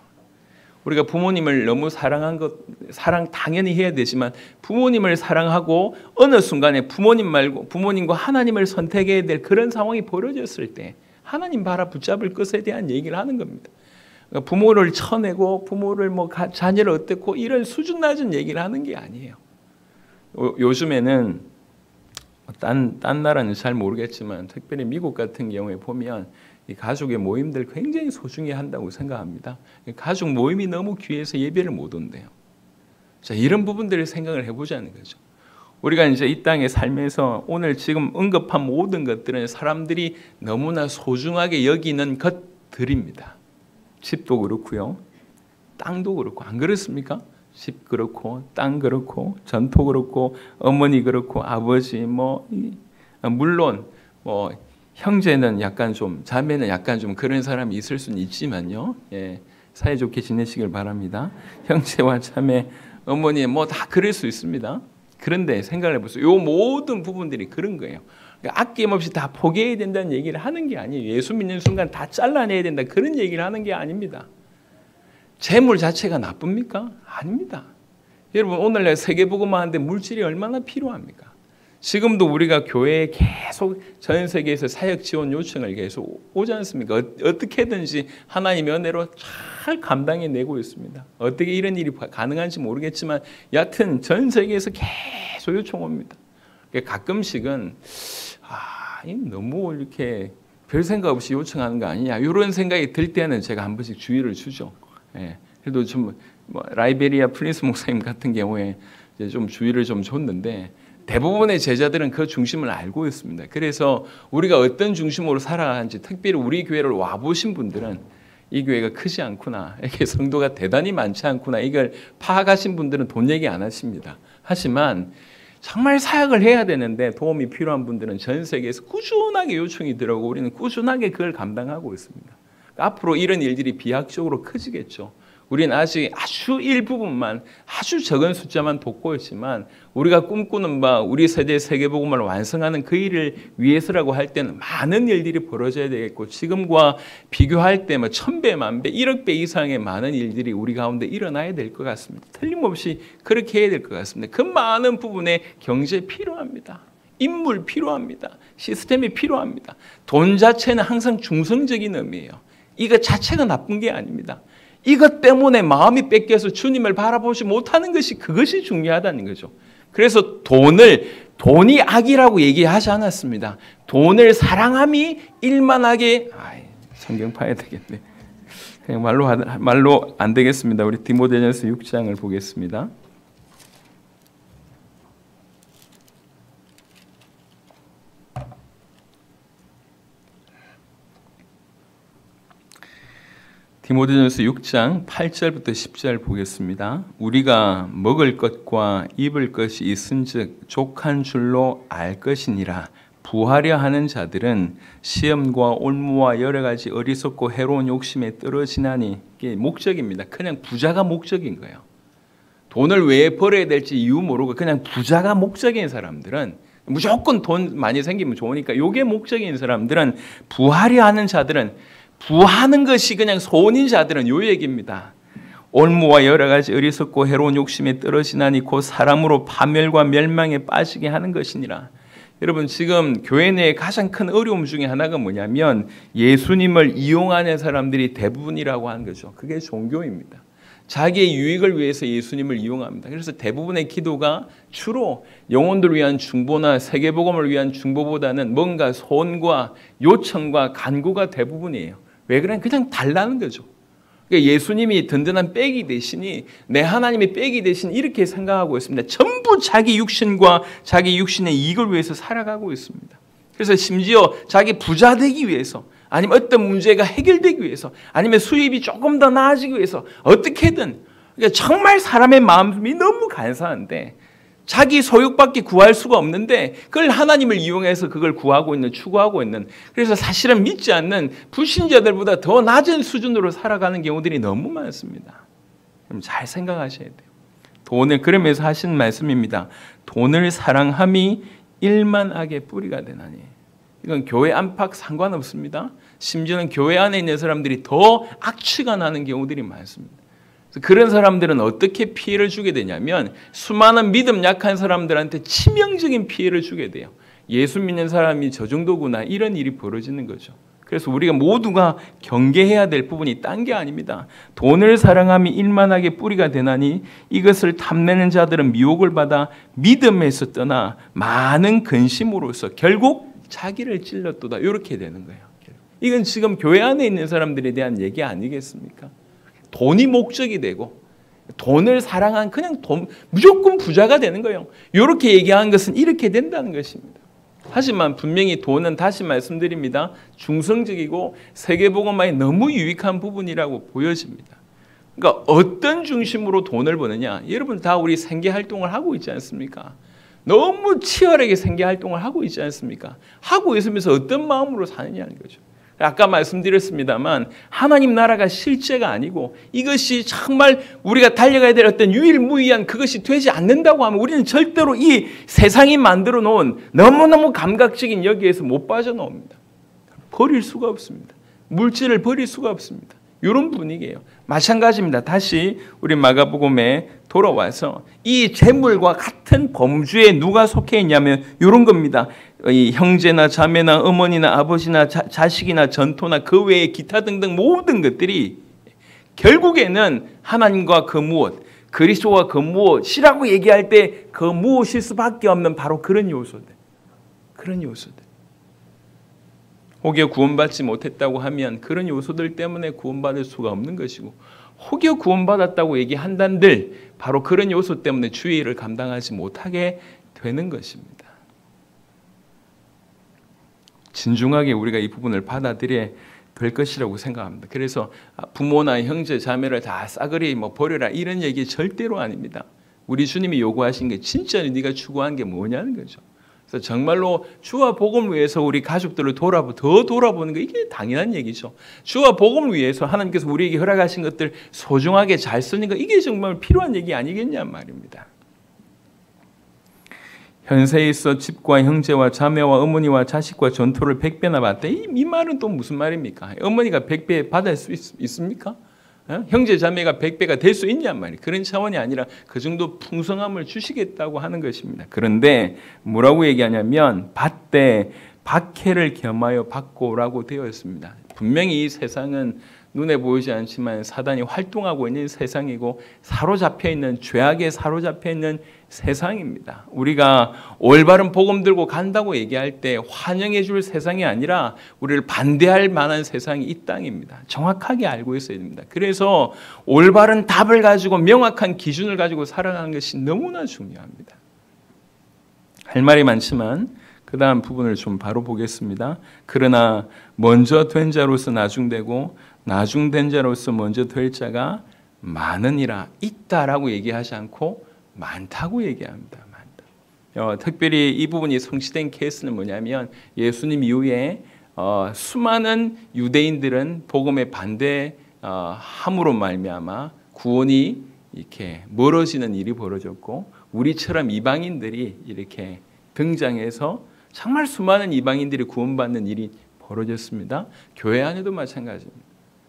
우리가 부모님을 너무 사랑한 것, 사랑 당연히 해야 되지만 부모님을 사랑하고 어느 순간에 부모님 말고 부모님과 하나님을 선택해야 될 그런 상황이 벌어졌을 때 하나님 바라 붙잡을 것에 대한 얘기를 하는 겁니다. 그러니까 부모를 쳐내고 부모를 자녀를 어떻고 이런 수준 낮은 얘기를 하는 게 아니에요. 요즘에는 딴 나라는 잘 모르겠지만 특별히 미국 같은 경우에 보면 이 가족의 모임들 굉장히 소중히 한다고 생각합니다. 가족 모임이 너무 귀해서 예배를 못 온대요. 자, 이런 부분들을 생각을 해보자는 거죠. 우리가 이제 이 땅에 살면서 오늘 지금 언급한 모든 것들은 사람들이 너무나 소중하게 여기는 것들입니다. 집도 그렇고요, 땅도 그렇고, 안 그렇습니까? 집 그렇고, 땅 그렇고, 전토 그렇고, 어머니 그렇고, 아버지 물론 형제는 약간 좀, 자매는 약간 좀 그런 사람이 있을 수는 있지만요. 사이좋게 지내시길 바랍니다. 형제와 자매, 어머니 다 그럴 수 있습니다. 그런데 생각을 해보세요. 이 모든 부분들이 그런 거예요. 그러니까 아낌없이 다 포기해야 된다는 얘기를 하는 게 아니에요. 예수 믿는 순간 다 잘라내야 된다. 그런 얘기를 하는 게 아닙니다. 재물 자체가 나쁩니까? 아닙니다. 여러분, 오늘날 세계복음화 하는데 물질이 얼마나 필요합니까? 지금도 우리가 교회에 계속 전 세계에서 사역 지원 요청을 계속 오지 않습니까? 어떻게든지 하나님의 은혜로 잘 감당해내고 있습니다. 어떻게 이런 일이 가능한지 모르겠지만 여하튼 전 세계에서 계속 요청 옵니다. 가끔씩은 너무 이렇게 별 생각 없이 요청하는 거 아니냐 이런 생각이 들 때는 제가 한 번씩 주의를 주죠. 그래도 좀 라이베리아 프린스 목사님 같은 경우에 이제 좀 주의를 좀 줬는데 대부분의 제자들은 그 중심을 알고 있습니다. 그래서 우리가 어떤 중심으로 살아가는지 특별히 우리 교회를 와보신 분들은 이 교회가 크지 않구나, 이게 성도가 대단히 많지 않구나, 이걸 파악하신 분들은 돈 얘기 안 하십니다. 하지만 정말 사역을 해야 되는데 도움이 필요한 분들은 전 세계에서 꾸준하게 요청이 들어오고 우리는 꾸준하게 그걸 감당하고 있습니다. 앞으로 이런 일들이 비약적으로 커지겠죠. 우리는 아직 아주 일부분만, 아주 적은 숫자만 돕고 있지만 우리가 꿈꾸는 바 우리 세대의 세계복음을 완성하는 그 일을 위해서라고 할 때는 많은 일들이 벌어져야 되겠고 지금과 비교할 때 뭐 1000배, 10,000배, 1억 배 이상의 많은 일들이 우리 가운데 일어나야 될 것 같습니다. 틀림없이 그렇게 해야 될 것 같습니다. 그 많은 부분에 경제 필요합니다. 인물 필요합니다. 시스템이 필요합니다. 돈 자체는 항상 중성적인 의미예요. 이거 자체가 나쁜 게 아닙니다. 이것 때문에 마음이 뺏겨서 주님을 바라보지 못하는 것이 그것이 중요하다는 거죠. 그래서 돈이 악이라고 얘기하지 않았습니다. 돈을 사랑함이 일만하게, 성경 파야 되겠네. 그냥 말로 안 되겠습니다. 우리 디모데전서 6장을 보겠습니다. 디모데전서 6장 8절부터 10절 보겠습니다. 우리가 먹을 것과 입을 것이 있은즉 족한 줄로 알 것이니라. 부하려 하는 자들은 시험과 올무와 여러 가지 어리석고 해로운 욕심에 떨어지나니, 이게 목적입니다. 그냥 부자가 목적인 거예요. 돈을 왜 벌어야 될지 이유 모르고 그냥 부자가 목적인 사람들은, 무조건 돈 많이 생기면 좋으니까 이게 목적인 사람들은, 부하려 하는 자들은, 부하는 것이 그냥 소원인 자들은 요 얘기입니다. 올무와 여러 가지 어리석고 해로운 욕심에 떨어지나니 곧 사람으로 파멸과 멸망에 빠지게 하는 것이니라. 여러분, 지금 교회 내에 가장 큰 어려움 중에 하나가 뭐냐면 예수님을 이용하는 사람들이 대부분이라고 하는 거죠. 그게 종교입니다. 자기의 유익을 위해서 예수님을 이용합니다. 그래서 대부분의 기도가 주로 영혼들을 위한 중보나 세계복음을 위한 중보보다는 뭔가 소원과 요청과 간구가 대부분이에요. 왜 그래? 그냥 달라는 거죠. 그러니까 예수님이 든든한 백이 되시니 내 하나님이 백이 되신 이렇게 생각하고 있습니다. 전부 자기 육신과 자기 육신의 이익을 위해서 살아가고 있습니다. 그래서 심지어 자기 부자 되기 위해서, 아니면 어떤 문제가 해결되기 위해서, 아니면 수입이 조금 더 나아지기 위해서 어떻게든, 그러니까 정말 사람의 마음이 너무 간사한데 자기 소욕밖에 구할 수가 없는데 그걸 하나님을 이용해서 그걸 구하고 있는, 추구하고 있는, 그래서 사실은 믿지 않는 불신자들보다 더 낮은 수준으로 살아가는 경우들이 너무 많습니다. 잘 생각하셔야 돼요. 돈을, 그러면서 하신 말씀입니다. 돈을 사랑함이 일만하게 뿌리가 되나니. 이건 교회 안팎 상관없습니다. 심지어는 교회 안에 있는 사람들이 더 악취가 나는 경우들이 많습니다. 그런 사람들은 어떻게 피해를 주게 되냐면 수많은 믿음 약한 사람들한테 치명적인 피해를 주게 돼요. 예수 믿는 사람이 저 정도구나, 이런 일이 벌어지는 거죠. 그래서 우리가 모두가 경계해야 될 부분이 딴 게 아닙니다. 돈을 사랑함이 일만하게 뿌리가 되나니 이것을 탐내는 자들은 미혹을 받아 믿음에서 떠나 많은 근심으로써 결국 자기를 찔렀도다, 이렇게 되는 거예요. 이건 지금 교회 안에 있는 사람들에 대한 얘기 아니겠습니까? 돈이 목적이 되고 돈을 사랑한, 그냥 무조건 부자가 되는 거예요. 이렇게 얘기하는 것은 이렇게 된다는 것입니다. 하지만 분명히 돈은, 다시 말씀드립니다, 중성적이고 세계복음화에 너무 유익한 부분이라고 보여집니다. 그러니까 어떤 중심으로 돈을 버느냐, 여러분 다 우리 생계활동을 하고 있지 않습니까? 너무 치열하게 생계활동을 하고 있지 않습니까? 하고 있으면서 어떤 마음으로 사느냐는 거죠. 아까 말씀드렸습니다만 하나님 나라가 실제가 아니고 이것이 정말 우리가 달려가야 될 어떤 유일무이한 그것이 되지 않는다고 하면 우리는 절대로 이 세상이 만들어 놓은 너무너무 감각적인 여기에서 못 빠져나옵니다. 버릴 수가 없습니다. 물질을 버릴 수가 없습니다. 이런 분위기예요. 마찬가지입니다. 다시 우리 마가복음에 돌아와서 이 재물과 같은 범주에 누가 속해 있냐면 이런 겁니다. 이 형제나 자매나 어머니나 아버지나 자식이나 전토나 그 외에 기타 등등 모든 것들이 결국에는 하나님과 그 무엇, 그리스도와 그 무엇이라고 얘기할 때 그 무엇일 수밖에 없는 바로 그런 요소들. 그런 요소들. 혹여 구원받지 못했다고 하면 그런 요소들 때문에 구원받을 수가 없는 것이고, 혹여 구원받았다고 얘기한단들 바로 그런 요소 때문에 주의 일을 감당하지 못하게 되는 것입니다. 진중하게 우리가 이 부분을 받아들여야 될 것이라고 생각합니다. 그래서 부모나 형제, 자매를 다 싸그리 버려라 이런 얘기 절대로 아닙니다. 우리 주님이 요구하신 게 진짜 네가 추구한 게 뭐냐는 거죠. 그래서 정말로 주와 복음을 위해서 우리 가족들을 더 돌아보는 거 이게 당연한 얘기죠. 주와 복음을 위해서 하나님께서 우리에게 허락하신 것들 소중하게 잘 쓰는 거 이게 정말 필요한 얘기 아니겠냐 말입니다. 현세에 있어 집과 형제와 자매와 어머니와 자식과 전토를 100배나 받되 이 말은 또 무슨 말입니까? 어머니가 100배 받을 수 있습니까? 형제 자매가 100배가 될 수 있냔 말이에요. 그런 차원이 아니라 그 정도 풍성함을 주시겠다고 하는 것입니다. 그런데 뭐라고 얘기하냐면 받되 박해를 겸하여 받고라고 되어 있습니다. 분명히 이 세상은 눈에 보이지 않지만 사단이 활동하고 있는 세상이고 사로잡혀 있는 죄악에 사로잡혀 있는 세상입니다. 우리가 올바른 복음 들고 간다고 얘기할 때 환영해 줄 세상이 아니라 우리를 반대할 만한 세상이 이 땅입니다. 정확하게 알고 있어야 됩니다. 그래서 올바른 답을 가지고 명확한 기준을 가지고 살아가는 것이 너무나 중요합니다. 할 말이 많지만 그 다음 부분을 좀 바로 보겠습니다. 그러나 먼저 된 자로서 나중되고 나중된 자로서 먼저 될 자가 많으니라. 있다라고 얘기하지 않고 많다고 얘기합니다. 많다. 특별히 이 부분이 성취된 케이스는 뭐냐면 예수님 이후에 수많은 유대인들은 복음에 반대함으로 말미암아 구원이 이렇게 멀어지는 일이 벌어졌고 우리처럼 이방인들이 이렇게 등장해서 정말 수많은 이방인들이 구원받는 일이 벌어졌습니다. 교회 안에도 마찬가지입니다.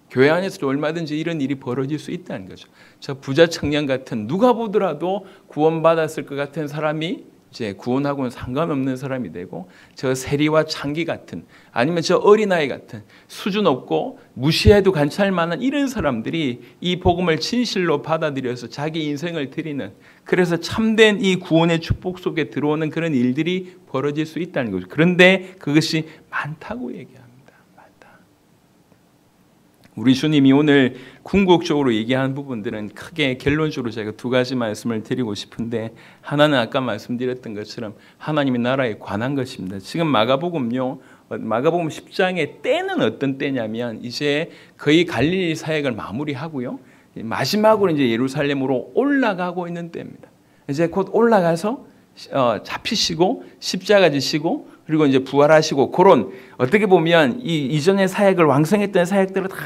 교회 안에서도 얼마든지 이런 일이 벌어질 수 있다는 거죠. 저 부자 청년 같은 누가 보더라도 구원받았을 것 같은 사람이 이제 구원하고는 상관없는 사람이 되고 저 세리와 창기 같은 아니면 저 어린아이 같은 수준 없고 무시해도 괜찮을 만한 이런 사람들이 이 복음을 진실로 받아들여서 자기 인생을 드리는 그래서 참된 이 구원의 축복 속에 들어오는 그런 일들이 벌어질 수 있다는 거죠. 그런데 그것이 많다고 얘기합니다. 우리 주님이 오늘 궁극적으로 얘기한 부분들은 크게 결론적으로 제가 두 가지 말씀을 드리고 싶은데 하나는 아까 말씀드렸던 것처럼 하나님의 나라에 관한 것입니다. 지금 마가복음 10장의 때는 어떤 때냐면 이제 거의 갈릴리 사역을 마무리하고요. 마지막으로 이제 예루살렘으로 올라가고 있는 때입니다. 이제 곧 올라가서 잡히시고 십자가 지시고 그리고 이제 부활하시고 그런 어떻게 보면 이 이전의 사역을 왕성했던 사역들을 다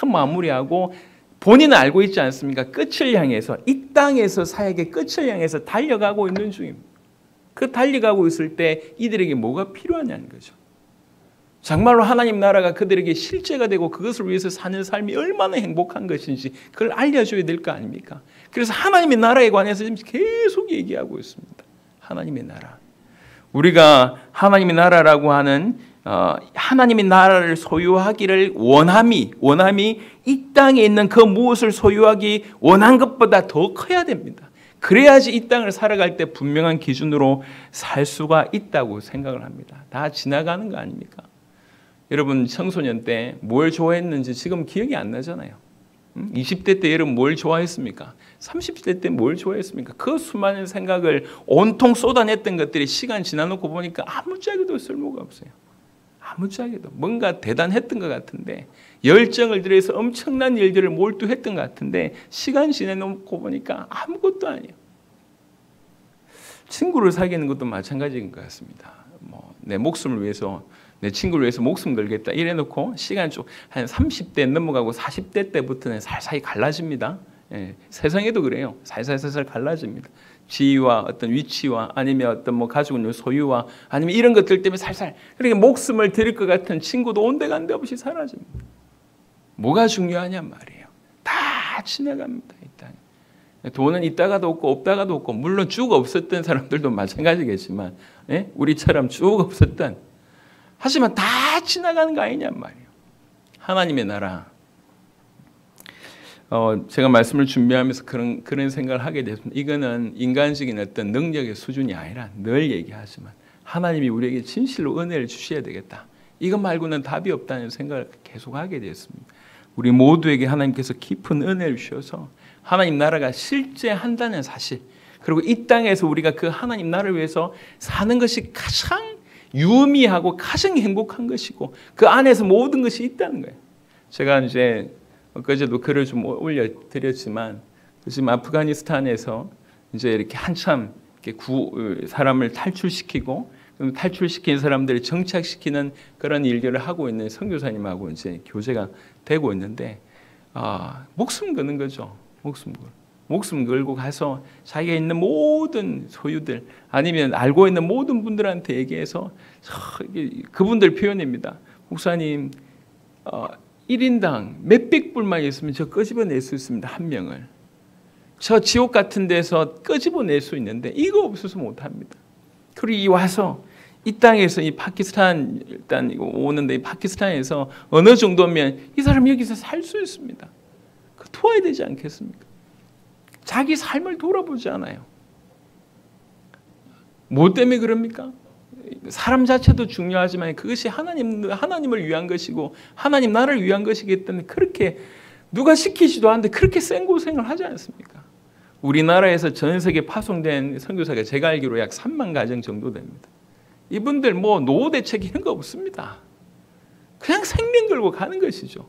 마무리하고 본인은 알고 있지 않습니까? 끝을 향해서 이 땅에서 사역의 끝을 향해서 달려가고 있는 중입니다. 그 달려가고 있을 때 이들에게 뭐가 필요하냐는 거죠. 정말로 하나님 나라가 그들에게 실제가 되고 그것을 위해서 사는 삶이 얼마나 행복한 것인지 그걸 알려줘야 될 거 아닙니까? 그래서 하나님의 나라에 관해서 지금 계속 얘기하고 있습니다. 하나님의 나라. 우리가 하나님의 나라라고 하는 하나님의 나라를 소유하기를 원함이 이 땅에 있는 그 무엇을 소유하기 원한 것보다 더 커야 됩니다. 그래야지 이 땅을 살아갈 때 분명한 기준으로 살 수가 있다고 생각을 합니다. 다 지나가는 거 아닙니까? 여러분 청소년 때 뭘 좋아했는지 지금 기억이 안 나잖아요. 20대 때 여러분 뭘 좋아했습니까? 30대 때 뭘 좋아했습니까? 그 수많은 생각을 온통 쏟아냈던 것들이 시간 지나놓고 보니까 아무짝에도 쓸모가 없어요. 아무짝에도 뭔가 대단했던 것 같은데 열정을 들여서 엄청난 일들을 몰두했던 것 같은데 시간 지나놓고 보니까 아무것도 아니에요. 친구를 사귀는 것도 마찬가지인 것 같습니다. 내 목숨을 위해서 내 친구를 위해서 목숨 걸겠다 이래놓고 시간 쭉 한 30대 넘어가고 40대 때부터는 살살 갈라집니다. 세상에도 그래요. 살살 갈라집니다. 지위와 어떤 위치와 아니면 어떤 가지고 소유와 아니면 이런 것들 때문에 살살 그렇게 목숨을 드릴 것 같은 친구도 온데간데 없이 사라집니다. 뭐가 중요하냔 말이에요. 다 지나갑니다. 이 땅에. 돈은 있다가도 없고 없다가도 없고 물론 쭉 없었던 사람들도 마찬가지겠지만 우리처럼 쭉 없었던 하지만 다 지나가는 거 아니냔 말이에요. 하나님의 나라. 제가 말씀을 준비하면서 그런 생각을 하게 됐습니다. 이거는 인간적인 어떤 능력의 수준이 아니라 늘 얘기하지만 하나님이 우리에게 진실로 은혜를 주셔야 되겠다. 이것 말고는 답이 없다는 생각을 계속 하게 됐습니다. 우리 모두에게 하나님께서 깊은 은혜를 주셔서 하나님 나라가 실제한다는 사실, 그리고 이 땅에서 우리가 그 하나님 나라를 위해서 사는 것이 가장 유의미하고 가장 행복한 것이고 그 안에서 모든 것이 있다는 거예요. 제가 이제 엊그제도 글을 좀 올려드렸지만 지금 아프가니스탄에서 이제 이렇게 한참 이렇게 사람을 탈출시키고 탈출시킨 사람들을 정착시키는 그런 일들을 하고 있는 선교사님하고 이제 교제가 되고 있는데 목숨 거는 거죠. 목숨 걸고 가서 자기가 있는 모든 소유들 아니면 알고 있는 모든 분들한테 얘기해서 그분들 표현입니다. 목사님 1인당 몇백 불만 있으면 저 끄집어낼 수 있습니다. 한 명을. 저 지옥 같은 데서 끄집어낼 수 있는데 이거 없어서 못합니다. 그리고 와서 이 땅에서 이 파키스탄 일단 오는데 이 파키스탄에서 어느 정도면 이 사람이 여기서 살 수 있습니다. 도와야 되지 않겠습니까? 자기 삶을 돌아보지 않아요. 뭐 때문에 그럽니까? 사람 자체도 중요하지만 그것이 하나님을 위한 것이고 하나님 나라를 위한 것이기 때문에 그렇게 누가 시키지도 않는데 그렇게 생고생을 하지 않습니까? 우리나라에서 전 세계 파송된 선교사가 제가 알기로 약 3만 가정 정도 됩니다. 이분들 뭐 노후 대책 이런 거 없습니다. 그냥 생명 걸고 가는 것이죠.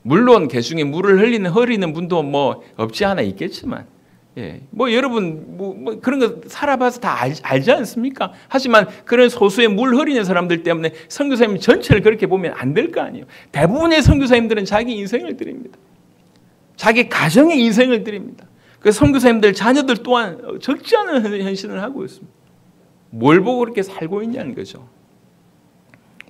물론 개중에 물을 흐리는 분도 뭐 없지 않아 있겠지만, 뭐 여러분 뭐 그런 거 살아봐서 다 알지 않습니까? 하지만 그런 소수의 물 흐리는 사람들 때문에 선교사님 전체를 그렇게 보면 안 될 거 아니에요. 대부분의 선교사님들은 자기 인생을 드립니다. 자기 가정의 인생을 드립니다. 그 선교사님들 자녀들 또한 적지 않은 헌신을 하고 있습니다. 뭘 보고 그렇게 살고 있냐는 거죠.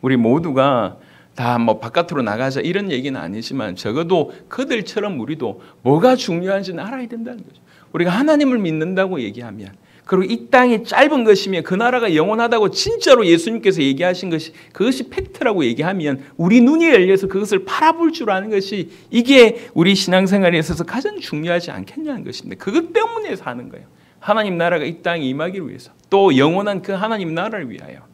우리 모두가 다 뭐 바깥으로 나가자 이런 얘기는 아니지만 적어도 그들처럼 우리도 뭐가 중요한지는 알아야 된다는 거죠. 우리가 하나님을 믿는다고 얘기하면 그리고 이 땅이 짧은 것이며 그 나라가 영원하다고 진짜로 예수님께서 얘기하신 것이 그것이 팩트라고 얘기하면 우리 눈이 열려서 그것을 바라볼 줄 아는 것이 이게 우리 신앙생활에 있어서 가장 중요하지 않겠냐는 것인데 그것 때문에 사는 거예요. 하나님 나라가 이 땅에 임하기를 위해서 또 영원한 그 하나님 나라를 위하여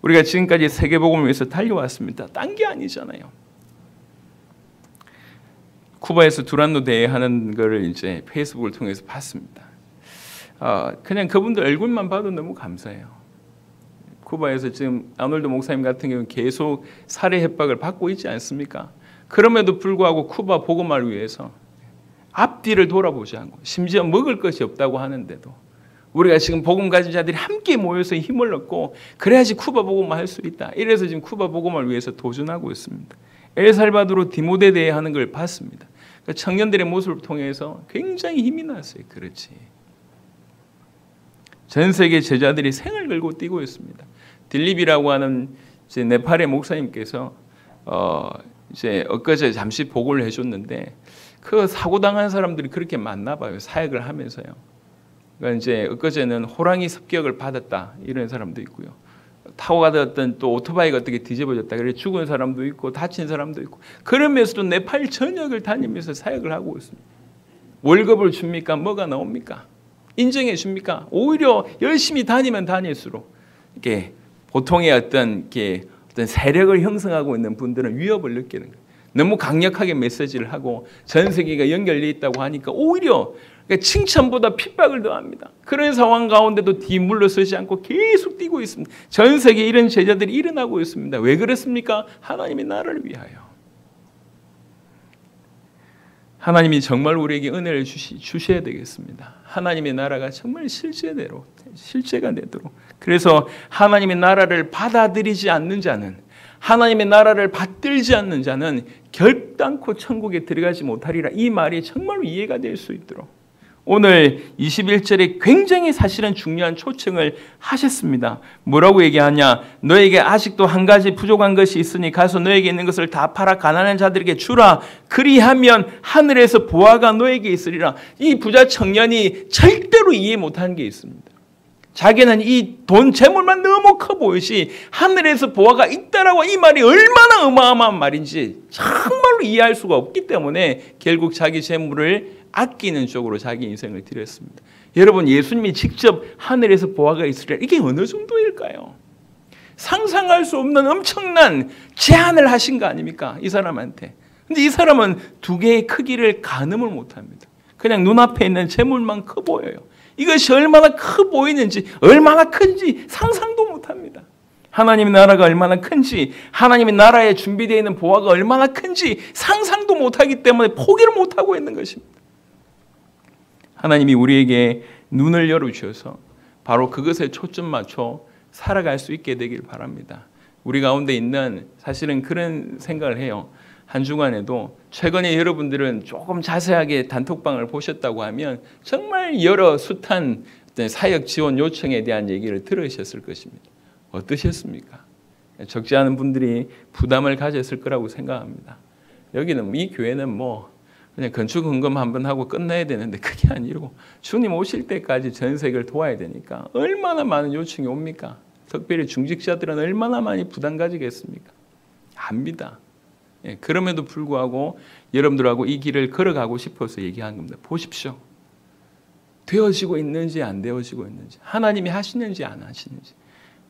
우리가 지금까지 세계복음을 위해서 달려왔습니다. 딴 게 아니잖아요. 쿠바에서 두란노 대회 하는 거를 이제 페이스북을 통해서 봤습니다. 그냥 그분들 얼굴만 봐도 너무 감사해요. 쿠바에서 지금 아놀드 목사님 같은 경우는 계속 살해 협박을 받고 있지 않습니까? 그럼에도 불구하고 쿠바 복음화를 위해서 앞뒤를 돌아보지 않고 심지어 먹을 것이 없다고 하는데도 우리가 지금 복음 가진 자들이 함께 모여서 힘을 얻고 그래야지 쿠바 복음화 할 수 있다. 이래서 지금 쿠바 복음화를 위해서 도전하고 있습니다. 엘살바도르 디모데 대회 하는 걸 봤습니다. 그러니까 청년들의 모습을 통해서 굉장히 힘이 났어요. 그렇지. 전 세계 제자들이 생을 걸고 뛰고 있습니다. 딜립이라고 하는 이제 네팔의 목사님께서 이제 엊그제 잠시 보고를 해줬는데 그 사고 당한 사람들이 그렇게 많나 봐요. 사역을 하면서요. 그러니까 이제 엊그제는 호랑이 습격을 받았다 이런 사람도 있고요. 타고 가던 또 오토바이가 어떻게 뒤집어졌다. 그래 죽은 사람도 있고 다친 사람도 있고 그러면서도 네팔 전역을 다니면서 사역을 하고 있습니다. 월급을 줍니까? 뭐가 나옵니까? 인정해 줍니까? 오히려 열심히 다니면 다닐수록 이렇게 보통의 어떤 세력을 형성하고 있는 분들은 위협을 느끼는 거예요. 너무 강력하게 메시지를 하고 전 세계가 연결되어 있다고 하니까 오히려 칭찬보다 핍박을 더합니다. 그런 상황 가운데도 뒤물러서지 않고 계속 뛰고 있습니다. 전 세계에 이런 제자들이 일어나고 있습니다. 왜 그렇습니까? 하나님의 나라를 위하여. 하나님이 정말 우리에게 은혜를 주셔야 되겠습니다. 하나님의 나라가 정말 실제가 되도록. 그래서 하나님의 나라를 받아들이지 않는 자는 하나님의 나라를 받들지 않는 자는 결단코 천국에 들어가지 못하리라. 이 말이 정말 이해가 될 수 있도록 오늘 21절에 굉장히 사실은 중요한 초청을 하셨습니다. 뭐라고 얘기하냐? 너에게 아직도 한 가지 부족한 것이 있으니 가서 너에게 있는 것을 다 팔아 가난한 자들에게 주라. 그리하면 하늘에서 보화가 너에게 있으리라. 이 부자 청년이 절대로 이해 못하는 게 있습니다. 자기는 이 돈 재물만 너무 커 보이시 하늘에서 보화가 있다라고 이 말이 얼마나 어마어마한 말인지 정말로 이해할 수가 없기 때문에 결국 자기 재물을 아끼는 쪽으로 자기 인생을 들였습니다. 여러분 여러분이 직접 하늘에서 보화가 있으리라. 이게 어느 정도일까요? 상상할 수 없는 엄청난 제안을 하신 거 아닙니까? 이 사람한테. 근데 이 사람은 두 개의 크기를 가늠을 못합니다. 그냥 눈앞에 있는 재물만 커 보여요. 이것이 얼마나 커 보이는지, 얼마나 큰지 상상도 못합니다. 하나님의 나라가 얼마나 큰지, 하나님의 나라에 준비되어 있는 보화가 얼마나 큰지 상상도 못하기 때문에 포기를 못하고 있는 것입니다. 하나님이 우리에게 눈을 열어주셔서 바로 그것에 초점 맞춰 살아갈 수 있게 되길 바랍니다. 우리 가운데 있는 사실은 그런 생각을 해요. 한 주간에도 최근에 여러분들은 조금 자세하게 단톡방을 보셨다고 하면 정말 여러 숱한 사역 지원 요청에 대한 얘기를 들으셨을 것입니다. 어떠셨습니까? 적지 않은 분들이 부담을 가졌을 거라고 생각합니다. 여기는 이 교회는 뭐 그냥 건축 헌금 한번 하고 끝내야 되는데 그게 아니고 주님 오실 때까지 전 세계를 도와야 되니까 얼마나 많은 요청이 옵니까? 특별히 중직자들은 얼마나 많이 부담 가지겠습니까? 압니다. 예, 그럼에도 불구하고 여러분들하고 이 길을 걸어가고 싶어서 얘기한 겁니다. 보십시오. 되어지고 있는지 안 되어지고 있는지, 하나님이 하시는지 안 하시는지,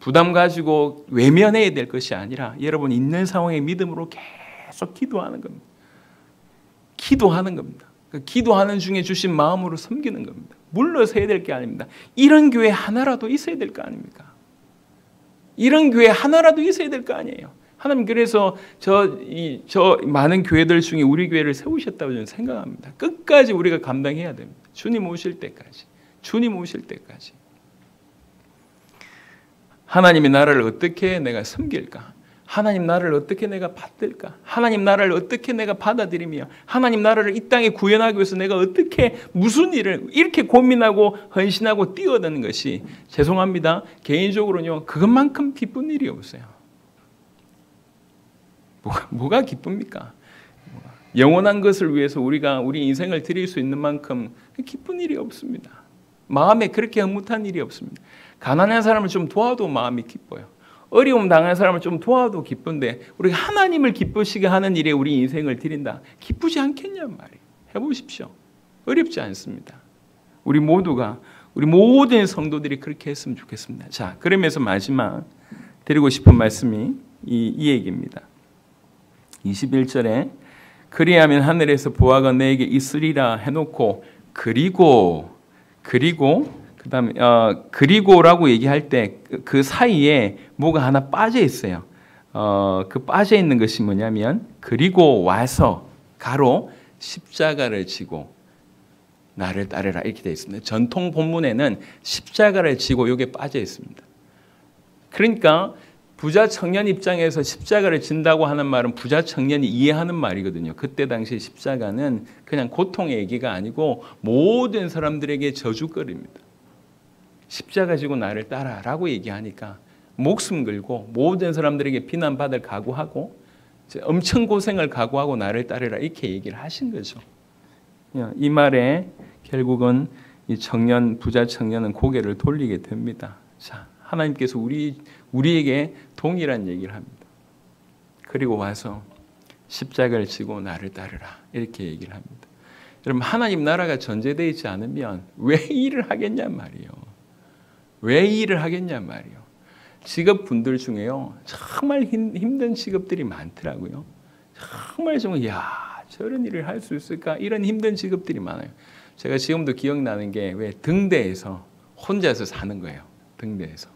부담 가지고 외면해야 될 것이 아니라 여러분 있는 상황에 믿음으로 계속 기도하는 겁니다. 기도하는 겁니다. 기도하는 중에 주신 마음으로 섬기는 겁니다. 물러서 해야 될 게 아닙니다. 이런 교회 하나라도 있어야 될 거 아닙니까? 이런 교회 하나라도 있어야 될 거 아니에요. 하나님 그래서 저 많은 교회들 중에 우리 교회를 세우셨다고 저는 생각합니다. 끝까지 우리가 감당해야 됩니다. 주님 오실 때까지. 주님 오실 때까지. 하나님의 나라를 어떻게 내가 섬길까? 하나님 나라를 어떻게 내가 받들까? 하나님 나라를 어떻게 내가 받아들이며 하나님 나라를 이 땅에 구현하기 위해서 내가 어떻게 무슨 일을 이렇게 고민하고 헌신하고 뛰어드는 것이 죄송합니다. 개인적으로는요. 그것만큼 기쁜 일이 없어요. 뭐가 기쁩니까? 영원한 것을 위해서 우리가 우리 인생을 드릴 수 있는 만큼 기쁜 일이 없습니다. 마음에 그렇게 흐뭇한 일이 없습니다. 가난한 사람을 좀 도와도 마음이 기뻐요. 어려움 당한 사람을 좀 도와도 기쁜데 우리가 하나님을 기쁘시게 하는 일에 우리 인생을 드린다. 기쁘지 않겠냔 말이에요. 해보십시오. 어렵지 않습니다. 우리 모두가 우리 모든 성도들이 그렇게 했으면 좋겠습니다. 자, 그러면서 마지막 드리고 싶은 말씀이 이 얘기입니다. 21절에 그리하면 하늘에서 보화가 내게 있으리라 해놓고 그다음에 그리고라고 얘기할 때 그 사이에 뭐가 하나 빠져 있어요. 그 빠져 있는 것이 뭐냐면 그리고 와서 가로 십자가를 지고 나를 따르라 이렇게 되어 있습니다. 전통 본문에는 십자가를 지고 이게 빠져 있습니다. 그러니까 부자 청년 입장에서 십자가를 진다고 하는 말은 부자 청년이 이해하는 말이거든요. 그때 당시 십자가는 그냥 고통의 얘기가 아니고 모든 사람들에게 저주거리입니다. 십자가 지고 나를 따라라고 얘기하니까 목숨 걸고 모든 사람들에게 비난받을 각오하고 엄청 고생을 각오하고 나를 따르라 이렇게 얘기를 하신 거죠. 이 말에 결국은 이 부자 청년은 고개를 돌리게 됩니다. 자, 하나님께서 우리에게 동일한 얘기를 합니다. 그리고 와서 십자가를 지고 나를 따르라 이렇게 얘기를 합니다. 여러분 하나님 나라가 전제되어 있지 않으면 왜 일을 하겠냔 말이에요. 왜 일을 하겠냔 말이에요. 직업분들 중에요. 정말 힘든 직업들이 많더라고요. 정말 저런 일을 할 수 있을까? 이런 힘든 직업들이 많아요. 제가 지금도 기억나는 게 왜 등대에서 혼자서 사는 거예요. 등대에서.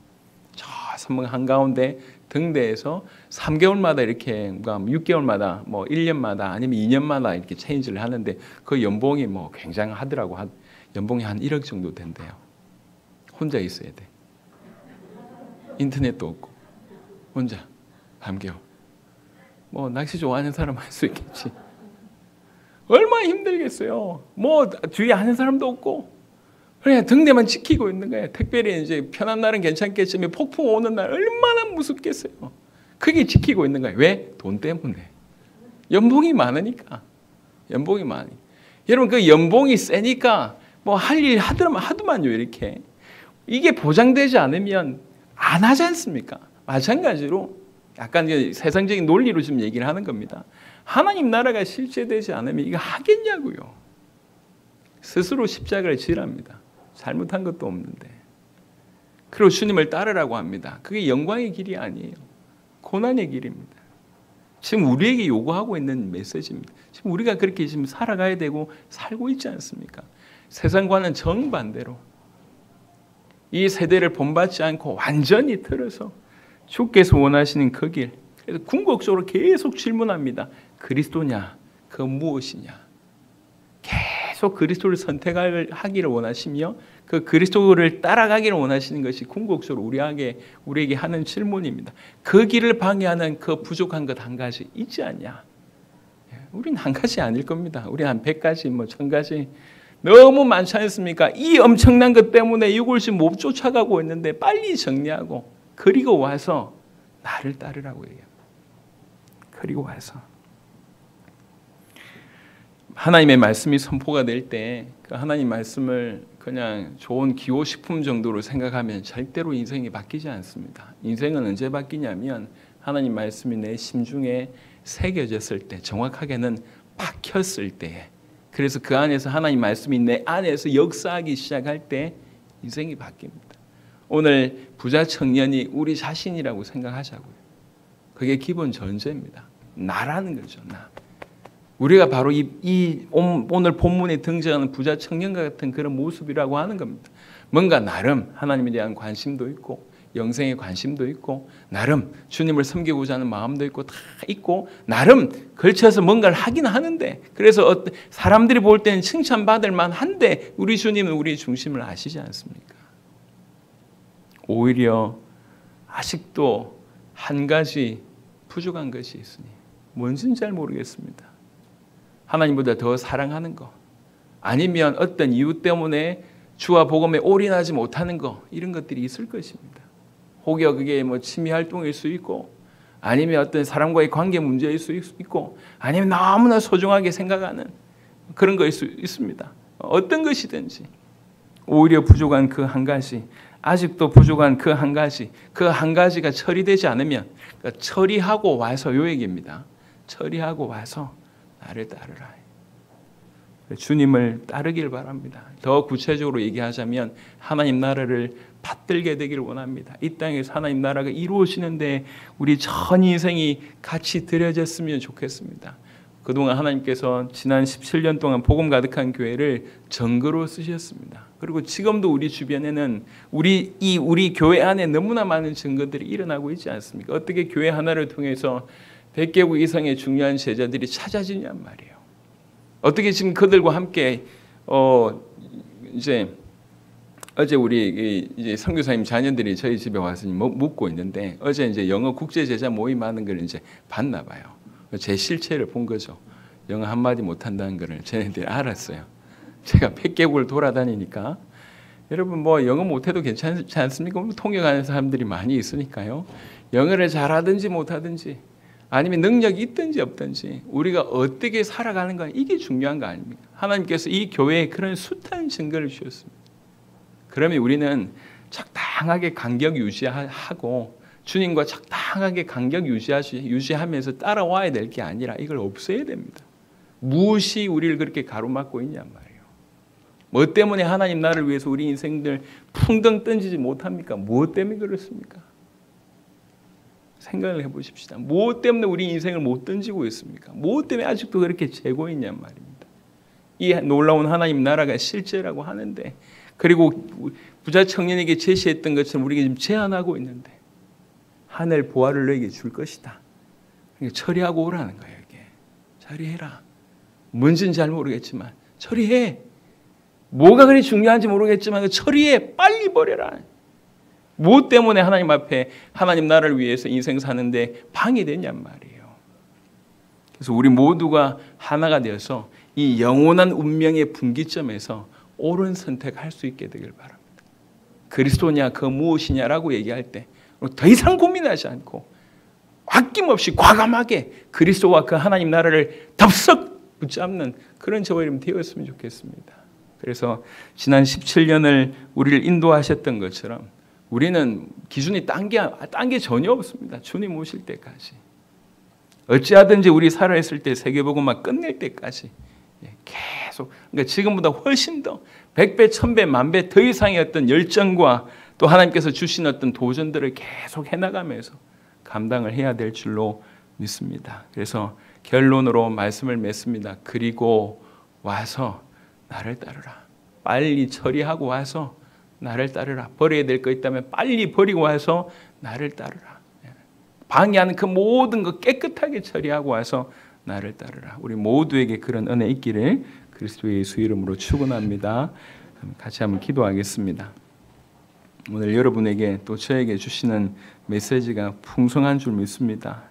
저 선봉 한가운데 등대에서 3개월마다 이렇게 6개월마다 뭐 1년마다 아니면 2년마다 이렇게 체인지를 하는데 그 연봉이 뭐 굉장하더라고. 연봉이 한 1억 정도 된대요. 혼자 있어야 돼. 인터넷도 없고 혼자 3개월. 뭐 낚시 좋아하는 사람 할 수 있겠지. 얼마나 힘들겠어요. 뭐 뒤에 하는 사람도 없고 그냥 등대만 지키고 있는 거예요. 특별히 이제 편한 날은 괜찮겠지만 폭풍 오는 날 얼마나 무섭겠어요. 그게 지키고 있는 거예요. 왜? 돈 때문에. 연봉이 많으니까. 연봉이 많으니까. 여러분 그 연봉이 세니까 뭐 할 일 하더만요 이렇게. 이게 보장되지 않으면 안 하지 않습니까? 마찬가지로 약간 세상적인 논리로 지금 얘기를 하는 겁니다. 하나님 나라가 실제되지 않으면 이거 하겠냐고요. 스스로 십자가를 지랍니다. 잘못한 것도 없는데. 그리고 주님을 따르라고 합니다. 그게 영광의 길이 아니에요. 고난의 길입니다. 지금 우리에게 요구하고 있는 메시지입니다. 지금 우리가 그렇게 지금 살아가야 되고 살고 있지 않습니까? 세상과는 정반대로 이 세대를 본받지 않고 완전히 틀어서 주께서 원하시는 그 길. 그래서 궁극적으로 계속 질문합니다. 그리스도냐? 그 무엇이냐? 계속 그리스도를 선택하기를 원하시며 그 그리스도를 따라가기를 원하시는 것이 궁극적으로 우리에게 하는 질문입니다. 그 길을 방해하는 그 부족한 것 한 가지 있지 않냐? 우리는 한 가지 아닐 겁니다. 우리는 한 100가지, 1000가지 너무 많지 않습니까? 이 엄청난 것 때문에 이곳이 못 쫓아가고 있는데 빨리 정리하고 그리고 와서 나를 따르라고 얘기합니다. 그리고 와서 하나님의 말씀이 선포가 될 때 그 하나님 말씀을 그냥 좋은 기호식품 정도로 생각하면 절대로 인생이 바뀌지 않습니다. 인생은 언제 바뀌냐면 하나님 말씀이 내 심중에 새겨졌을 때, 정확하게는 박혔을 때에, 그래서 그 안에서 하나님 말씀이 내 안에서 역사하기 시작할 때 인생이 바뀝니다. 오늘 부자 청년이 우리 자신이라고 생각하자고요. 그게 기본 전제입니다. 나라는 거죠. 나. 우리가 바로 오늘 본문에 등장하는 부자 청년과 같은 그런 모습이라고 하는 겁니다. 뭔가 나름 하나님에 대한 관심도 있고 영생에 관심도 있고 나름 주님을 섬기고자 하는 마음도 있고 다 있고 나름 걸쳐서 뭔가를 하긴 하는데, 그래서 사람들이 볼 때는 칭찬받을 만한데 우리 주님은 우리의 중심을 아시지 않습니까? 오히려 아직도 한 가지 부족한 것이 있으니 뭔지는 잘 모르겠습니다. 하나님보다 더 사랑하는 거, 아니면 어떤 이유 때문에 주와 복음에 올인하지 못하는 거, 이런 것들이 있을 것입니다. 혹여 그게 취미 활동일 수 있고, 아니면 어떤 사람과의 관계 문제일 수 있고, 아니면 너무나 소중하게 생각하는 그런 것일 수 있습니다. 어떤 것이든지 오히려 부족한 그 한 가지, 아직도 부족한 그 한 가지, 그 한 가지가 처리되지 않으면, 그러니까 처리하고 와서 요 얘기입니다. 처리하고 와서 나를 따르라. 주님을 따르길 바랍니다. 더 구체적으로 얘기하자면 하나님 나라를 받들게 되기를 원합니다. 이 땅에서 하나님 나라가 이루어지는데 우리 전 인생이 같이 들여졌으면 좋겠습니다. 그동안 하나님께서 지난 17년 동안 복음 가득한 교회를 증거로 쓰셨습니다. 그리고 지금도 우리 주변에는 우리 교회 안에 너무나 많은 증거들이 일어나고 있지 않습니까? 어떻게 교회 하나를 통해서 100개국 이상의 중요한 제자들이 찾아지냔 말이에요. 어떻게 지금 그들과 함께 이제 어제 우리 이제 선교사님 자녀들이 저희 집에 와서 묵고 있는데, 어제 이제 영어 국제 제자 모임 하는 걸 이제 봤나 봐요. 제 실체를 본 거죠. 영어 한마디 못 한다는 거를 쟤네들이 알았어요. 제가 100개국을 돌아다니니까 여러분 영어 못해도 괜찮지 않습니까? 통역하는 사람들이 많이 있으니까요. 영어를 잘하든지 못하든지 아니면 능력이 있든지 없든지 우리가 어떻게 살아가는가, 이게 중요한 거 아닙니까? 하나님께서 이 교회에 그런 숱한 증거를 주셨습니다. 그러면 우리는 적당하게 간격 유지하고 주님과 적당하게 간격 유지하면서 따라와야 될 게 아니라 이걸 없애야 됩니다. 무엇이 우리를 그렇게 가로막고 있냔 말이에요. 뭐 때문에 하나님 나라를 위해서 우리 인생들 풍덩 던지지 못합니까? 무엇 때문에 그렇습니까? 생각을 해보십시다. 무엇 때문에 우리 인생을 못 던지고 있습니까? 무엇 때문에 아직도 그렇게 재고 있냔 말입니다. 이 놀라운 하나님 나라가 실제라고 하는데, 그리고 부자 청년에게 제시했던 것처럼 우리에게 지금 제안하고 있는데, 하늘 보화를 너에게 줄 것이다. 처리하고 오라는 거예요. 이게 처리해라. 뭔지는 잘 모르겠지만 처리해. 뭐가 그리 중요한지 모르겠지만 처리해. 빨리 버려라. 무엇 때문에 하나님 앞에 하나님 나라를 위해서 인생 사는데 방해되냔 말이에요. 그래서 우리 모두가 하나가 되어서 이 영원한 운명의 분기점에서 옳은 선택할 수 있게 되길 바랍니다. 그리스도냐 그 무엇이냐라고 얘기할 때 더 이상 고민하지 않고 아낌없이 과감하게 그리스도와 그 하나님 나라를 덥석 붙잡는 그런 저와 여러분 되었으면 좋겠습니다. 그래서 지난 17년을 우리를 인도하셨던 것처럼 우리는 기준이 딴 게 전혀 없습니다. 주님 오실 때까지. 어찌하든지 우리 살아있을 때 세계복음만 끝낼 때까지 계속, 그러니까 지금보다 훨씬 더 100배, 1000배, 10,000배 더 이상의 어떤 열정과 또 하나님께서 주신 어떤 도전들을 계속 해나가면서 감당을 해야 될 줄로 믿습니다. 그래서 결론으로 말씀을 맺습니다. 그리고 와서 나를 따르라. 빨리 처리하고 와서 나를 따르라. 버려야 될 거 있다면 빨리 버리고 와서 나를 따르라. 방해하는 그 모든 거 깨끗하게 처리하고 와서 나를 따르라. 우리 모두에게 그런 은혜 있기를 그리스도 예수 이름으로 축원합니다. 같이 한번 기도하겠습니다. 오늘 여러분에게 또 저에게 주시는 메시지가 풍성한 줄 믿습니다.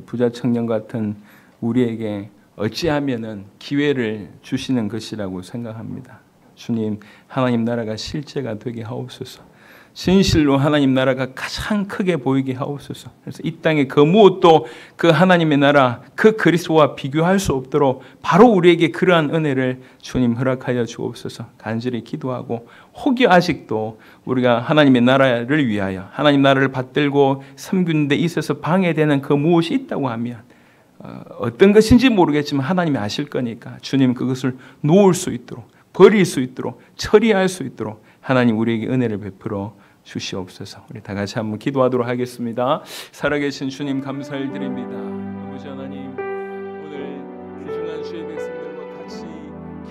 부자 청년 같은 우리에게 어찌하면은 기회를 주시는 것이라고 생각합니다. 주님, 하나님 나라가 실제가 되게 하옵소서. 진실로 하나님 나라가 가장 크게 보이게 하옵소서. 그래서 이 땅에 그 무엇도 그 하나님의 나라, 그 그리스도와 비교할 수 없도록 바로 우리에게 그러한 은혜를 주님 허락하여 주옵소서. 간절히 기도하고, 혹여 아직도 우리가 하나님의 나라를 위하여 하나님 나라를 받들고 섬기는 데 있어서 방해되는 그 무엇이 있다고 하면 어떤 것인지 모르겠지만 하나님이 아실 거니까 주님 그것을 놓을 수 있도록, 버릴 수 있도록, 처리할 수 있도록 하나님 우리에게 은혜를 베풀어 주시옵소서. 우리 다 같이 한번 기도하도록 하겠습니다. 살아계신 주님 감사를 드립니다. 아버지 하나님, 오늘 귀중한 주의 백성들과 같이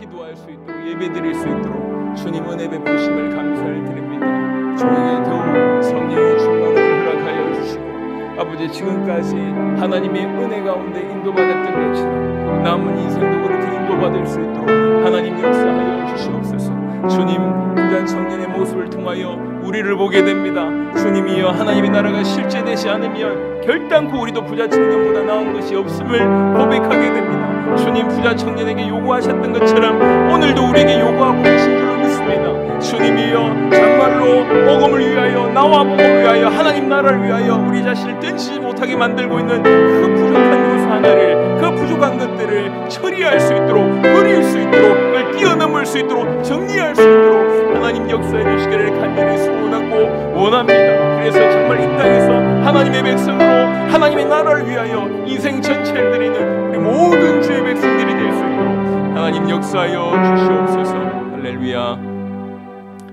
기도할 수 있도록, 예배드릴 수 있도록 주님 은혜 베푸심을 감사를 드립니다. 저에게 더욱 성령의 충만을 허락하여 주시고, 아버지 지금까지 하나님의 은혜 가운데 인도받았던 것처럼 남은 인생도 그렇게 인도받을 수 있도록 하나님 역사하여 주시옵소서. 주님, 부자 청년의 모습을 통하여 우리를 보게 됩니다. 주님이여, 하나님의 나라가 실제되지 않으면 결단코 우리도 부자 청년보다 나은 것이 없음을 고백하게 됩니다. 주님, 부자 청년에게 요구하셨던 것처럼 오늘도 우리에게 요구하고 계신 줄로 믿습니다. 주님이여, 정말로 복음을 위하여, 나와 복음을 위하여, 하나님 나라를 위하여 우리 자신을 던지지 못하게 만들고 있는 그 부족한 요소 하나를, 그 부족한 것들을 처리할 수 있도록, 버릴 수 있도록, 그걸 뛰어넘을 수 있도록, 정리할 수 있도록 하나님 역사해 주시기를 간절히 소원하고 원합니다. 그래서 정말 이 땅에서 하나님의 백성으로 하나님의 나라를 위하여 인생 전체를 드리는 우리 모든 주의 백성들이 될 수 있도록 하나님 역사하여 주시옵소서. 할렐루야.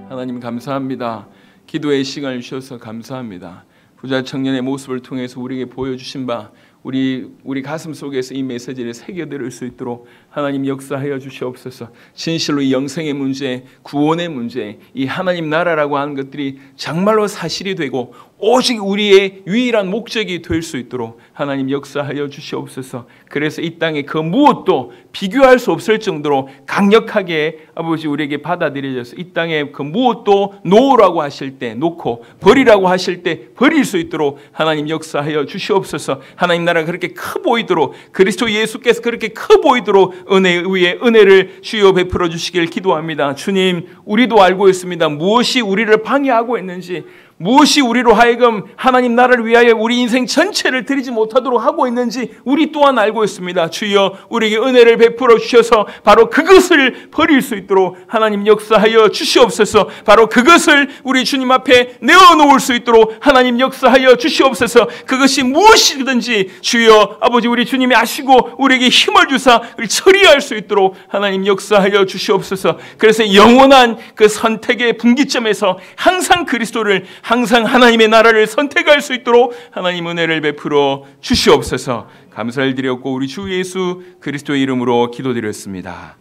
하나님 감사합니다. 기도의 시간을 주셔서 감사합니다. 부자 청년의 모습을 통해서 우리에게 보여주신 바, 우리 가슴 속에서 이 메시지를 새겨들을 수 있도록 하나님 역사하여 주시옵소서. 진실로 이 영생의 문제, 구원의 문제, 이 하나님 나라라고 하는 것들이 정말로 사실이 되고 오직 우리의 유일한 목적이 될 수 있도록 하나님 역사하여 주시옵소서. 그래서 이 땅에 그 무엇도 비교할 수 없을 정도로 강력하게 아버지 우리에게 받아들여져서 이 땅에 그 무엇도 놓으라고 하실 때 놓고, 버리라고 하실 때 버릴 수 있도록 하나님 역사하여 주시옵소서. 하나님 나라가 그렇게 커 보이도록, 그리스도 예수께서 그렇게 커 보이도록 은혜 위에 은혜를 주여 베풀어 주시길 기도합니다. 주님, 우리도 알고 있습니다. 무엇이 우리를 방해하고 있는지, 무엇이 우리로 하여금 하나님 나라를 위하여 우리 인생 전체를 드리지 못하도록 하고 있는지 우리 또한 알고 있습니다. 주여, 우리에게 은혜를 베풀어 주셔서 바로 그것을 버릴 수 있도록 하나님 역사하여 주시옵소서. 바로 그것을 우리 주님 앞에 내어놓을 수 있도록 하나님 역사하여 주시옵소서. 그것이 무엇이든지 주여 아버지 우리 주님이 아시고 우리에게 힘을 주사 처리할 수 있도록 하나님 역사하여 주시옵소서. 그래서 영원한 그 선택의 분기점에서 항상 그리스도를, 항상 하나님의 나라를 선택할 수 있도록 하나님 은혜를 베풀어 주시옵소서. 감사를 드렸고 우리 주 예수 그리스도의 이름으로 기도드렸습니다.